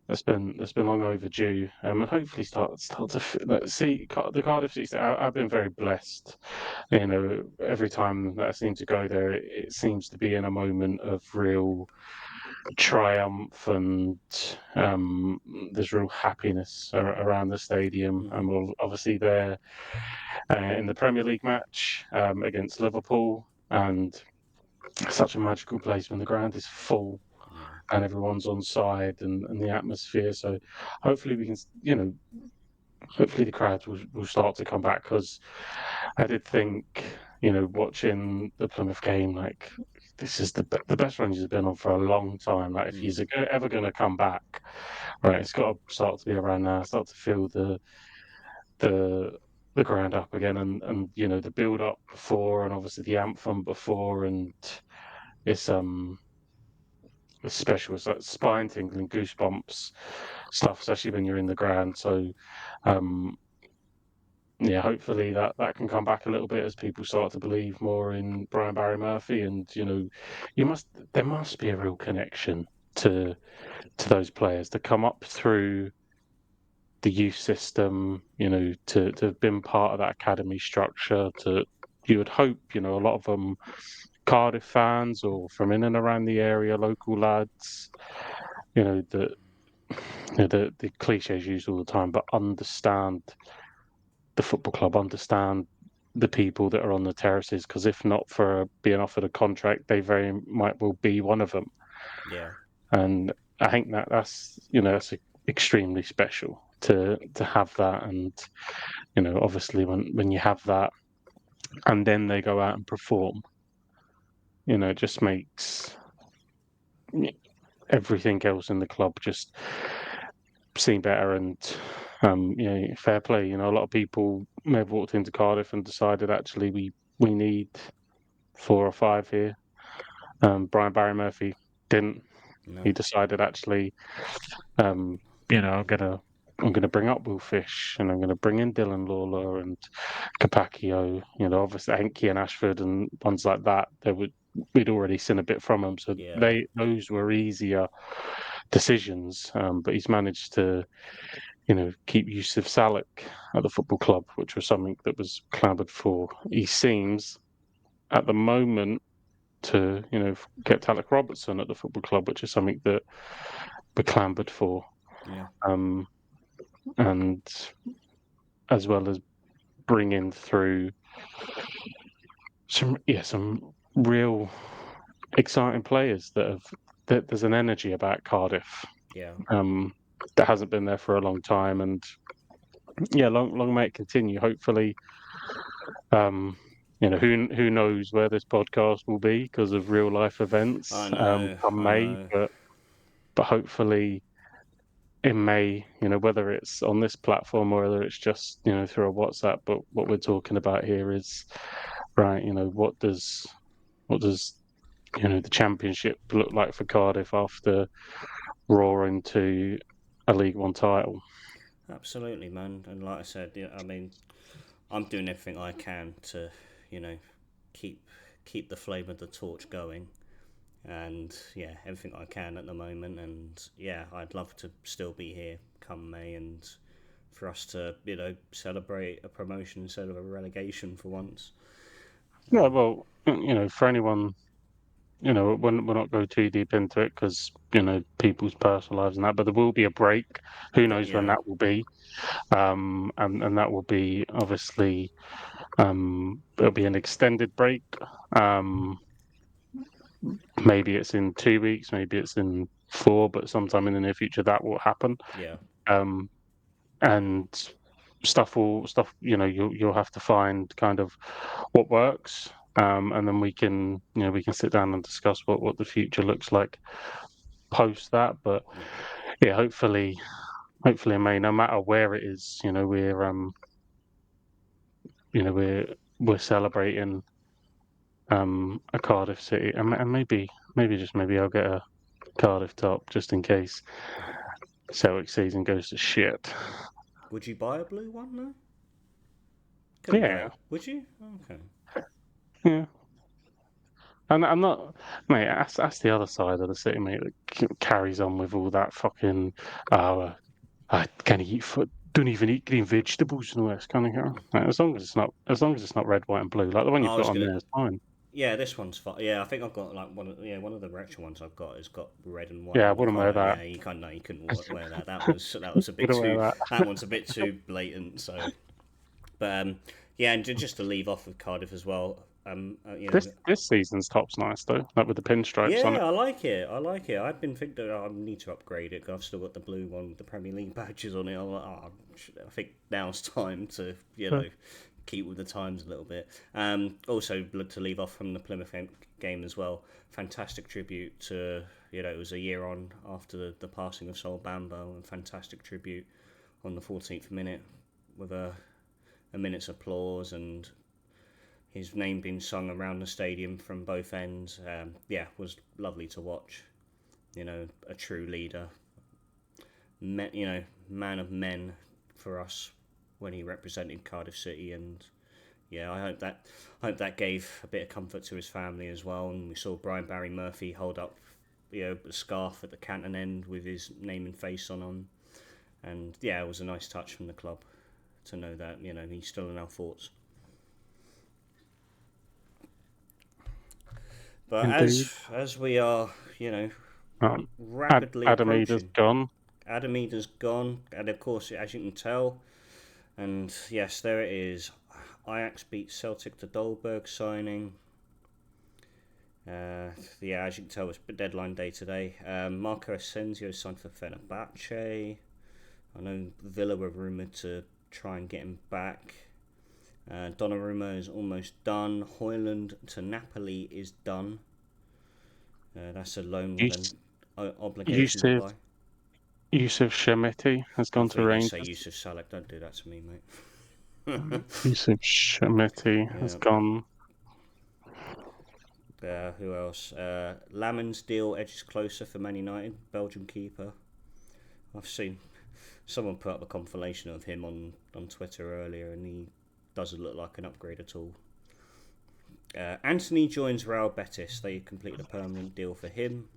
That's been long overdue, and hopefully start to see the Cardiff season. I've been very blessed. Every time that I seem to go there, it seems to be in a moment of real triumph, and there's real happiness around the stadium. And we're obviously there in the Premier League match against Liverpool, and such a magical place when the ground is full. And everyone's on side, and the atmosphere. So hopefully we can, hopefully the crowds will start to come back, because I did think, watching the Plymouth game, like this is the best Rangers have been on for a long time. Like if he's ever going to come back, right, it's got to start to be around now. Start to feel the ground up again, and the build up before, and obviously the anthem before, and it's special. It's like spine tingling, goosebumps stuff, especially when you're in the ground. So, hopefully that can come back a little bit as people start to believe more in Brian Barry Murphy. And there must be a real connection to those players to come up through the youth system. To have been part of that academy structure. You would hope, a lot of them Cardiff fans or from in and around the area, local lads, the cliches used all the time, but understand the football club, understand the people that are on the terraces, because if not for being offered a contract, they very might well be one of them. Yeah. And I think that's extremely special to have that. And obviously when you have that and then they go out and perform, it just makes everything else in the club just seen better, and fair play. A lot of people may have walked into Cardiff and decided actually we need 4 or 5 here. Brian Barry Murphy didn't. No. He decided actually, I'm gonna bring up Will Fish, and I'm gonna bring in Dylan Lawler and Capaccio. Obviously Henke and Ashford and ones like that. We'd already seen a bit from them, so Yeah. those were easier decisions. But he's managed to, keep Yusuf Salek at the football club, which was something that was clamoured for. He seems, at the moment, to get Talek Robertson at the football club, which is something that we're clamoured for. Yeah. And as well as bringing through some real exciting players that there's an energy about Cardiff. Yeah. That hasn't been there for a long time, and long may it continue. Hopefully, who knows where this podcast will be because of real life events. Come May, but hopefully in May, whether it's on this platform or whether it's just through a WhatsApp. But what we're talking about here is right. What does the Championship look like for Cardiff after roaring to a League One title? Absolutely, man. And like I said, I mean, I'm doing everything I can to, keep the flame of the torch going, and everything I can at the moment. And I'd love to still be here come May, and for us to, celebrate a promotion instead of a relegation for once. Yeah, well, for anyone, we're not go too deep into it because people's personal lives and that, but there will be a break. Who knows when that will be? And that will be obviously it'll be an extended break. Maybe it's in 2 weeks, maybe it's in 4, but sometime in the near future that will happen. Yeah. And stuff you'll have to find kind of what works, and then we can sit down and discuss what the future looks like post that. But hopefully in May, no matter where it is, we're celebrating a Cardiff City, and maybe I'll get a Cardiff top just in case Celtic season goes to shit. Would you buy a blue one though? Couldn't Yeah. Would you? Okay. Yeah. And I'm not, mate. That's the other side of the city, mate. That carries on with all that fucking. I can't eat food. Don't even eat green vegetables and all this kind of thing. Like, as long as it's not red, white, and blue, like the one you've got on there is fine. Yeah, this one's fine. Yeah, I think I've got like one of the retro ones I've got has got red and white. Yeah, I wouldn't wear that. Yeah, you couldn't wear that. That was a bit too. That one's a bit too blatant. So, but and just to leave off with Cardiff as well. This season's top's nice though, like with the pinstripes on it. I like it. I've been thinking I need to upgrade it because I've still got the blue one with the Premier League badges on it. I think now's time to keep with the times a little bit. Also, to leave off from the Plymouth game as well, fantastic tribute to, it was a year on after the passing of Sol Bambo, and fantastic tribute on the 14th minute with a minute's applause and his name being sung around the stadium from both ends. Was lovely to watch. A true leader, man of men for us when he represented Cardiff City, and I hope that gave a bit of comfort to his family as well. And we saw Brian Barry Murphy hold up a scarf at the Canton end with his name and face on, and it was a nice touch from the club to know that he's still in our thoughts. But as we are rapidly Adamida's gone. Adamida's gone, and of course, as you can tell, and yes, there it is. Ajax beat Celtic to Dolberg signing. As you can tell, it's deadline day today. Marco Asensio signed for Fenerbahce. I know Villa were rumoured to try and get him back. Donnarumma is almost done. Højlund to Napoli is done. That's a loan with an obligation to buy. Yusuf Shamiti has I gone thought to you were going to say Rangers. Yusuf Salek. Don't do that to me, mate. Yusuf Shamiti has Yeah. gone. Who else? Lamon's deal edges closer for Man United. Belgium keeper. I've seen someone put up a compilation of him on Twitter earlier, and he doesn't look like an upgrade at all. Anthony joins Real Betis. They completed a permanent deal for him.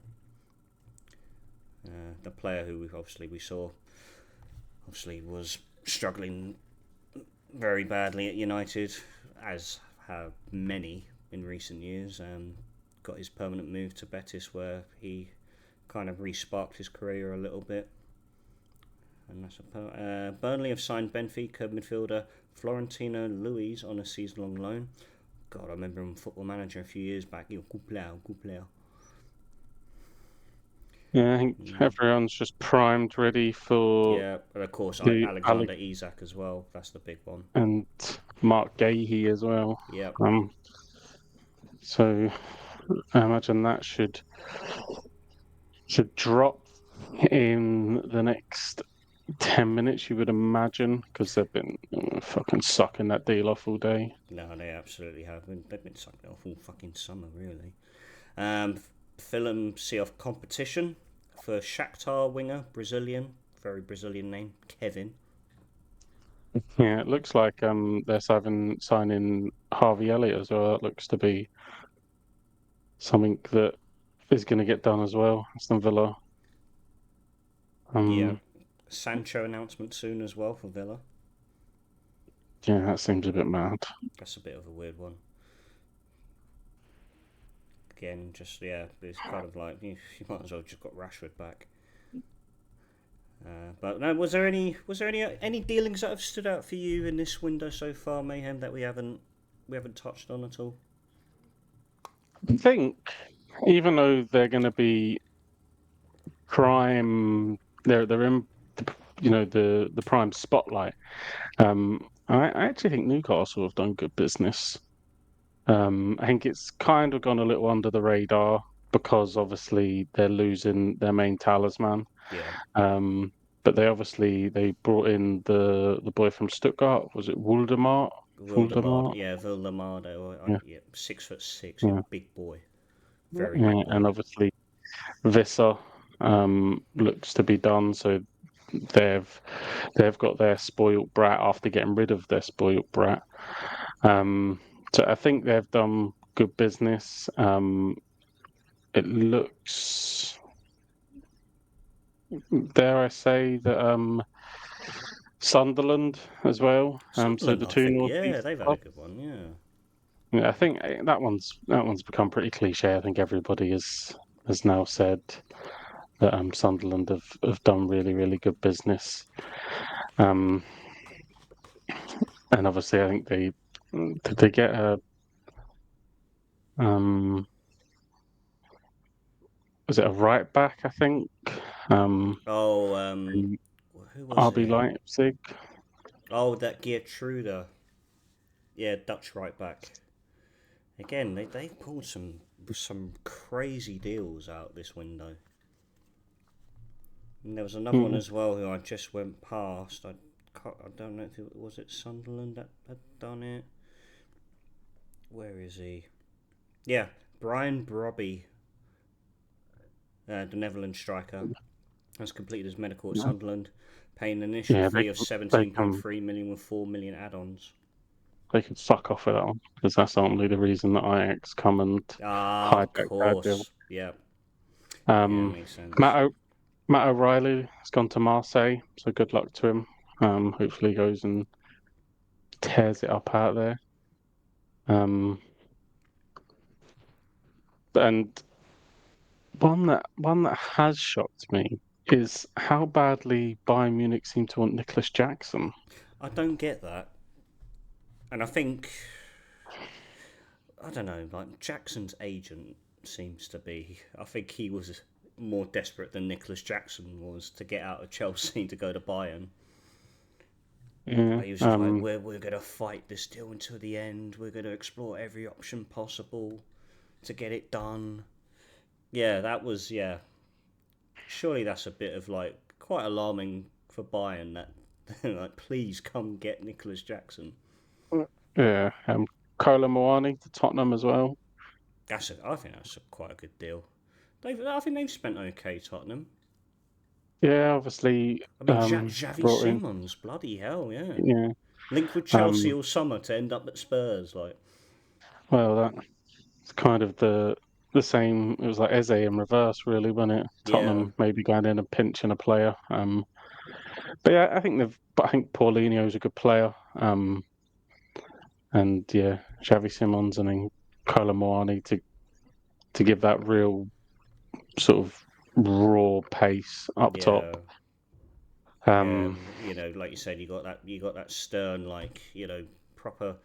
The player who we saw was struggling very badly at United, as have many in recent years. Got his permanent move to Betis, where he kind of re-sparked his career a little bit. And that's Burnley have signed Benfica midfielder Florentino Luis on a season-long loan. God, I remember him Football Manager a few years back. Good player. Yeah, I think everyone's just primed, ready for Yeah, and of course the Alexander Isak as well. That's the big one. and Mark Gahey as well. Yeah. So I imagine that should drop in the next 10 minutes, you would imagine, because they've been fucking sucking that deal off all day. No, they absolutely have. They've been sucking off all fucking summer, really. Fulham see off competition for Shakhtar winger, Brazilian, very Brazilian name, Kevin. Yeah, it looks like they're signing Harvey Elliott as well. That looks to be something that is going to get done as well. Aston Villa. Yeah. Sancho announcement soon as well for Villa. Yeah, that seems a bit mad. That's a bit of a weird one. Again, just it's kind of like you might as well just got Rashford back. But no, was there any dealings that have stood out for you in this window so far, Mayhem, that we haven't touched on at all? I think even though they're going to be prime, they're in the prime spotlight. I actually think Newcastle have done good business. I think it's kind of gone a little under the radar because obviously they're losing their main talisman. Yeah. But they brought in the boy from Stuttgart. Was it Waldemar? Wildemar, yeah, 6'6", Yeah. big boy, very big boy. And obviously Visser looks to be done. So they've got their spoilt brat after getting rid of their spoilt brat. So I think they've done good business. It looks, dare I say, that Sunderland as well. Sunderland, So the I two think, northeast they've had a clubs. good one, yeah. Yeah, I think that one's become pretty cliche. I think everybody has now said that Sunderland have done really, really good business. And obviously I think they get a was it a right back, I think? Who was RB it? Leipzig. Oh, that Geertruida. Yeah, Dutch right back. Again, they've pulled some crazy deals out this window. And there was another one as well who I just went past. I don't know if was it Sunderland that had done it. Where is he? Yeah, Brian Brobby, the Netherlands striker, has completed his medical at Sunderland, paying an initial fee of 17.3 million with 4 million add-ons. They could fuck off with that one because that's only the reason that Ajax come and of course, yeah. Makes sense. Matt O'Reilly has gone to Marseille, so good luck to him. Hopefully, he goes and tears it up out there. And one that has shocked me is how badly Bayern Munich seem to want Nicholas Jackson. I don't get that, and I think I don't know. Like Jackson's agent seems to be. I think he was more desperate than Nicholas Jackson was to get out of Chelsea to go to Bayern. Yeah, He was just like, we're going to fight this deal until the end. We're going to explore every option possible to get it done. Yeah, that was, yeah. Surely that's a bit of like quite alarming for Bayern that like, please come get Nicholas Jackson. Yeah, Kolo Muani to Tottenham as well. I think that's quite a good deal. I think they've spent okay, Tottenham. Yeah, obviously I mean, Xavi brought in. Simons, bloody hell, yeah. Yeah, Linked with Chelsea um, all summer to end up at Spurs, like. well, that's kind of the same. It was like Eze in reverse, really, wasn't it? Yeah, Tottenham maybe going in and pinching a player. But yeah, I think Paulinho's a good player. And yeah, Xavi Simons and then Kolo Muani to give that real sort of raw pace up yeah, top. yeah. Um, And, like you said, you got that stern, like proper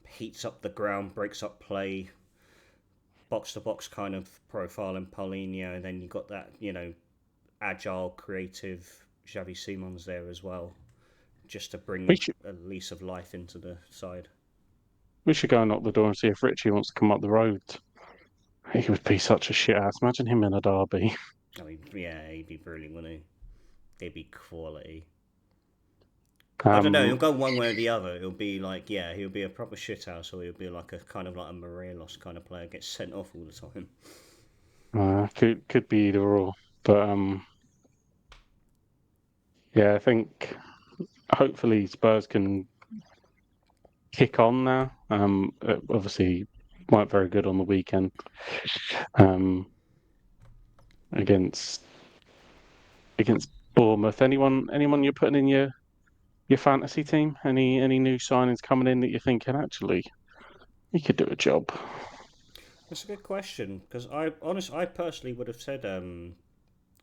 heats up the ground, breaks up play, box to box kind of profile in Paulinho, and then you got that agile, creative Xavi Simons there as well, just to we bring should a lease of life into the side. we should go and knock the door and see if Richie wants to come up the road. He would be such a shit ass. Imagine him in a derby. I mean, yeah, he'd be brilliant, wouldn't he? He'd be quality. I don't know. He'll Um, go one way or the other. He'll be like, yeah, he'll be a proper shithouse, or he'll be like a kind of like a Morelos kind of player, gets sent off all the time. could be either or, but yeah, I think hopefully Spurs can kick on now. Obviously weren't very good on the weekend um, against Bournemouth. Anyone you're putting in your fantasy team? Any new signings coming in that you're thinking actually he could do a job? That's a good question because I personally would have said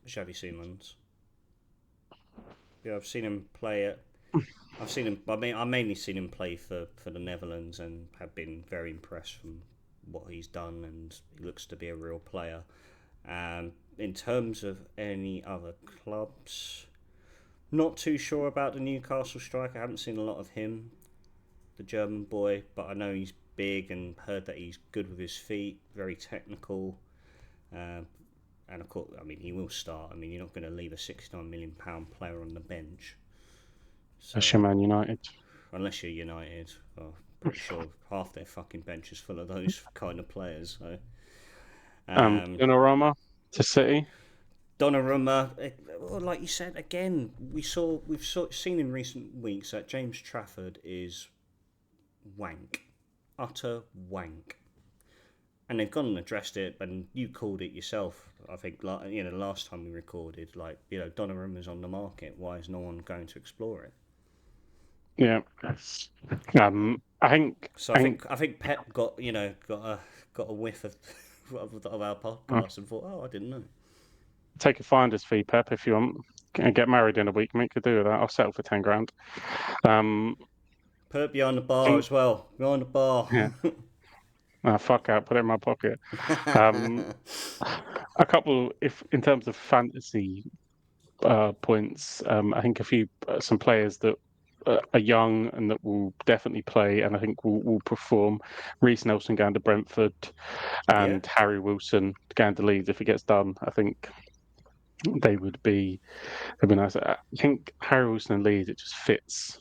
Xavi Simons. Yeah, I've seen him play it. I've seen him. I've mainly seen him play for the Netherlands and have been very impressed from what he's done, and he looks to be a real player. In terms of any other clubs, not too sure about the Newcastle striker. I haven't seen a lot of him, the German boy, but I know he's big and heard that he's good with his feet, very technical. Um, and of course, I mean, he will start. I mean, you're not going to leave a £69 million player on the bench. That's So, your Man United. unless you're United, I'm pretty sure half their fucking bench is full of those kind of players. So, Donnarumma to City. Donnarumma, well, like you said again, seen in recent weeks that James Trafford is wank, utter wank, and they've gone and addressed it. And you called it yourself. I think last time we recorded, Donnarumma's on the market. Why is no one going to explore it? Yeah. I think So I think I think Pep got a whiff of our uh, podcast and thought, oh, I didn't know. take a finder's fee, Pep, if you want. And get married in a week, mate. Could do with that. I'll settle for 10 grand. Um, Put it behind the bar think, as well. Behind the bar. yeah. Fuck out. Put it in my pocket. Um, a couple, if in terms of fantasy points, I think some players that are young and that will definitely play and I think will perform. Reece Nelson going to Brentford Yeah, and Harry Wilson going to Leeds if it gets done. I think they would be they'd be nice. I think Harry Wilson and Leeds it just fits.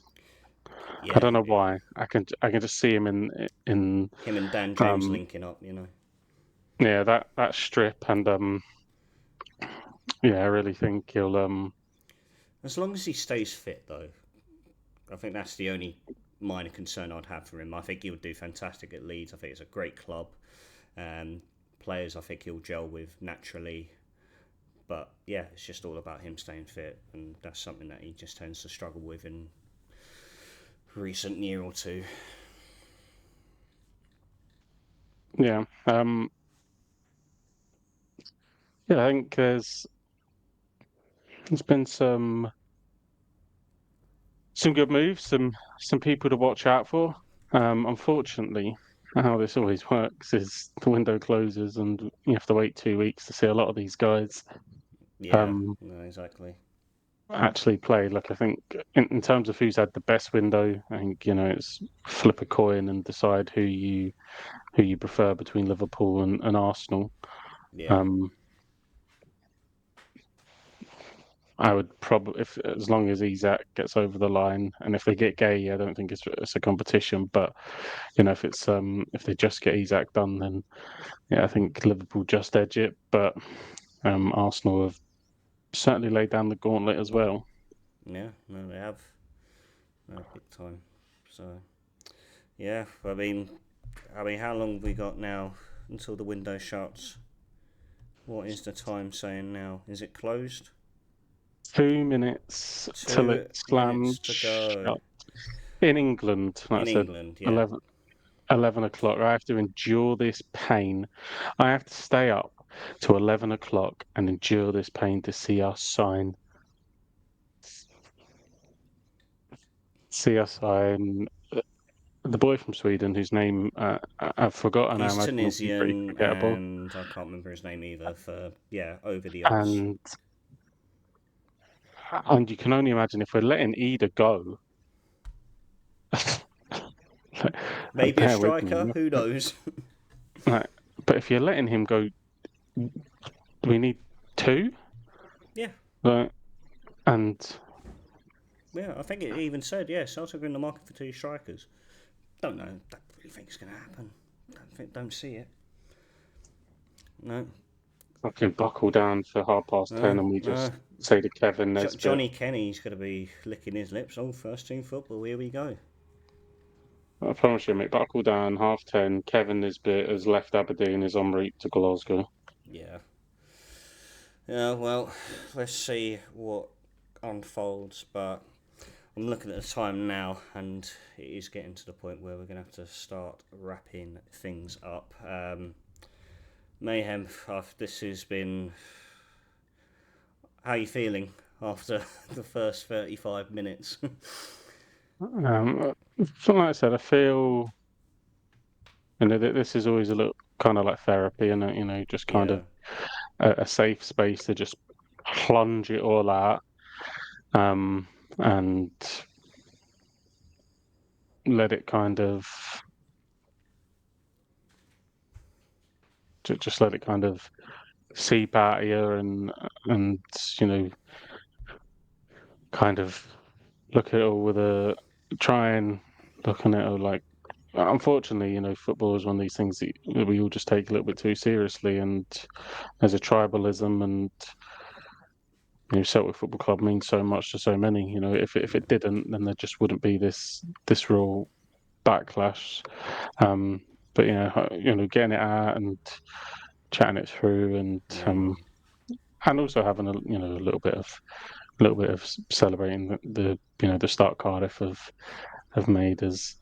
I yeah. don't know why. I can just see him in Him and Dan James um linking up. yeah that strip and yeah I really think he'll As long as he stays fit, though, I think that's the only minor concern I'd have for him. I think he would do fantastic at Leeds. I think it's a great club. Um, Players I think he'll gel with naturally. But yeah, it's just all about him staying fit, and that's something that he just tends to struggle with in recent year or two. yeah yeah I think there's been some good moves, some people to watch out for. Unfortunately, how this always works is the window closes and you have to wait 2 weeks to see a lot of these guys Yeah, um, no, exactly. actually play. Like I think in terms of who's had the best window, I think it's flip a coin and decide who you prefer between Liverpool and Arsenal. Yeah, Um, I would probably, if as long as Isak gets over the line, and if they get Gay, I don't think it's a competition. But if they just get Isak done, then yeah, I think Liverpool just edge it. But Arsenal have certainly laid down the gauntlet as well. Yeah, no, they have. No, big time. So, yeah, I mean, how long have we got now until the window shuts? What is the time saying now? Is it closed? 2 minutes till it 2 minutes slams to go. shut. In England, like I In said, England, yeah. 11 o'clock. I have to endure this pain. I have to stay up to 11 o'clock and endure this pain to see us sign. The boy from Sweden, whose name I've forgotten. I He's imagine will be pretty Tunisian, forgettable. and I can't remember his name either. Over the odds. And you can only imagine if we're letting Ida go. Maybe a Bear with me. striker. Who knows? Like, but if you're letting him go, we need two. Yeah. And Yeah, I think it even said, Celtic are in the market for 2 strikers. Don't know. Don't really think it's going to happen. Don't see it. No. fucking buckle down for 10:30, and we just say to Kevin, Johnny Kenny's going to be licking his lips. Oh, first team football. Here we go. I promise you, mate. Buckle down. 10:30. Kevin Nisbet has left Aberdeen. Is en route to Glasgow. Yeah. Yeah. Well, let's see what unfolds. But I'm looking at the time now, and it is getting to the point where we're going to have to start wrapping things up. Mayhem, this has been... How are you feeling after the first 35 minutes? Like I said, I feel this is always a little kind of like therapy, and just kind of a safe space to just plunge it all out, and let it kind of just let it kind of seep out of you, and kind of look at it all with a try and look at it all like. Unfortunately, football is one of these things that we all just take a little bit too seriously, and there's a tribalism, and Celtic Football Club means so much to so many. If it didn't, then there just wouldn't be this real backlash. But getting it out and chatting it through, and also having a little bit of celebrating the start Cardiff have made has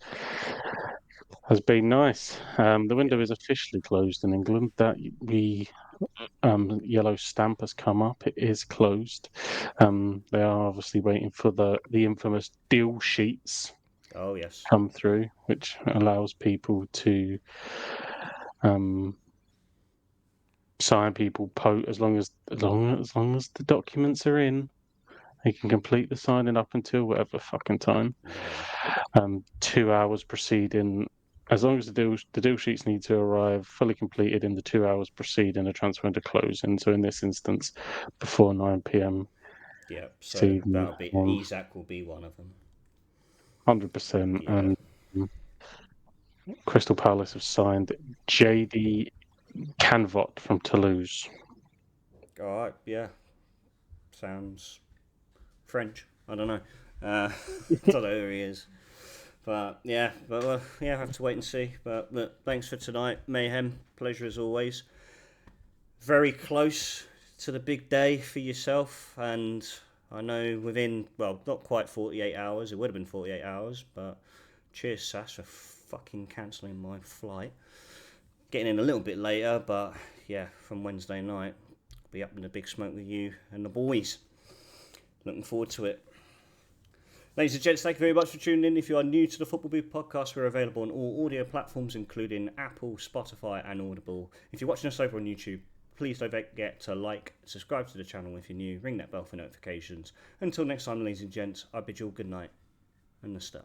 been nice. The window is officially closed in England. That yellow stamp has come up. It is closed. They are obviously waiting for the infamous deal sheets. Oh yes. Come through, which allows people to sign people as long as the documents are in. They can complete the signing up until whatever fucking time. 2 hours preceding, as long as the deal sheets need to arrive fully completed in the 2 hours preceding a transfer window closing. So in this instance, before 9 p.m. Yeah, so evening, that'll be Isak will be one of them. 100%. And Crystal Palace have signed JD Canvot from Toulouse. All right, yeah, sounds French. I don't know. I don't know who he is. But I have to wait and see. But look, thanks for tonight, Mayhem. Pleasure as always. Very close to the big day for yourself, and I know within, not quite 48 hours. It would have been 48 hours, but cheers, Sass, for fucking cancelling my flight. Getting in a little bit later, but yeah, from Wednesday night, I'll be up in the big smoke with you and the boys. Looking forward to it. Ladies and gents, thank you very much for tuning in. If you are new to the Football Booth podcast, we're available on all audio platforms, including Apple, Spotify, and Audible. If you're watching us over on YouTube, please don't forget to like, subscribe to the channel if you're new, ring that bell for notifications. Until next time, ladies and gents, I bid you all good night and the star.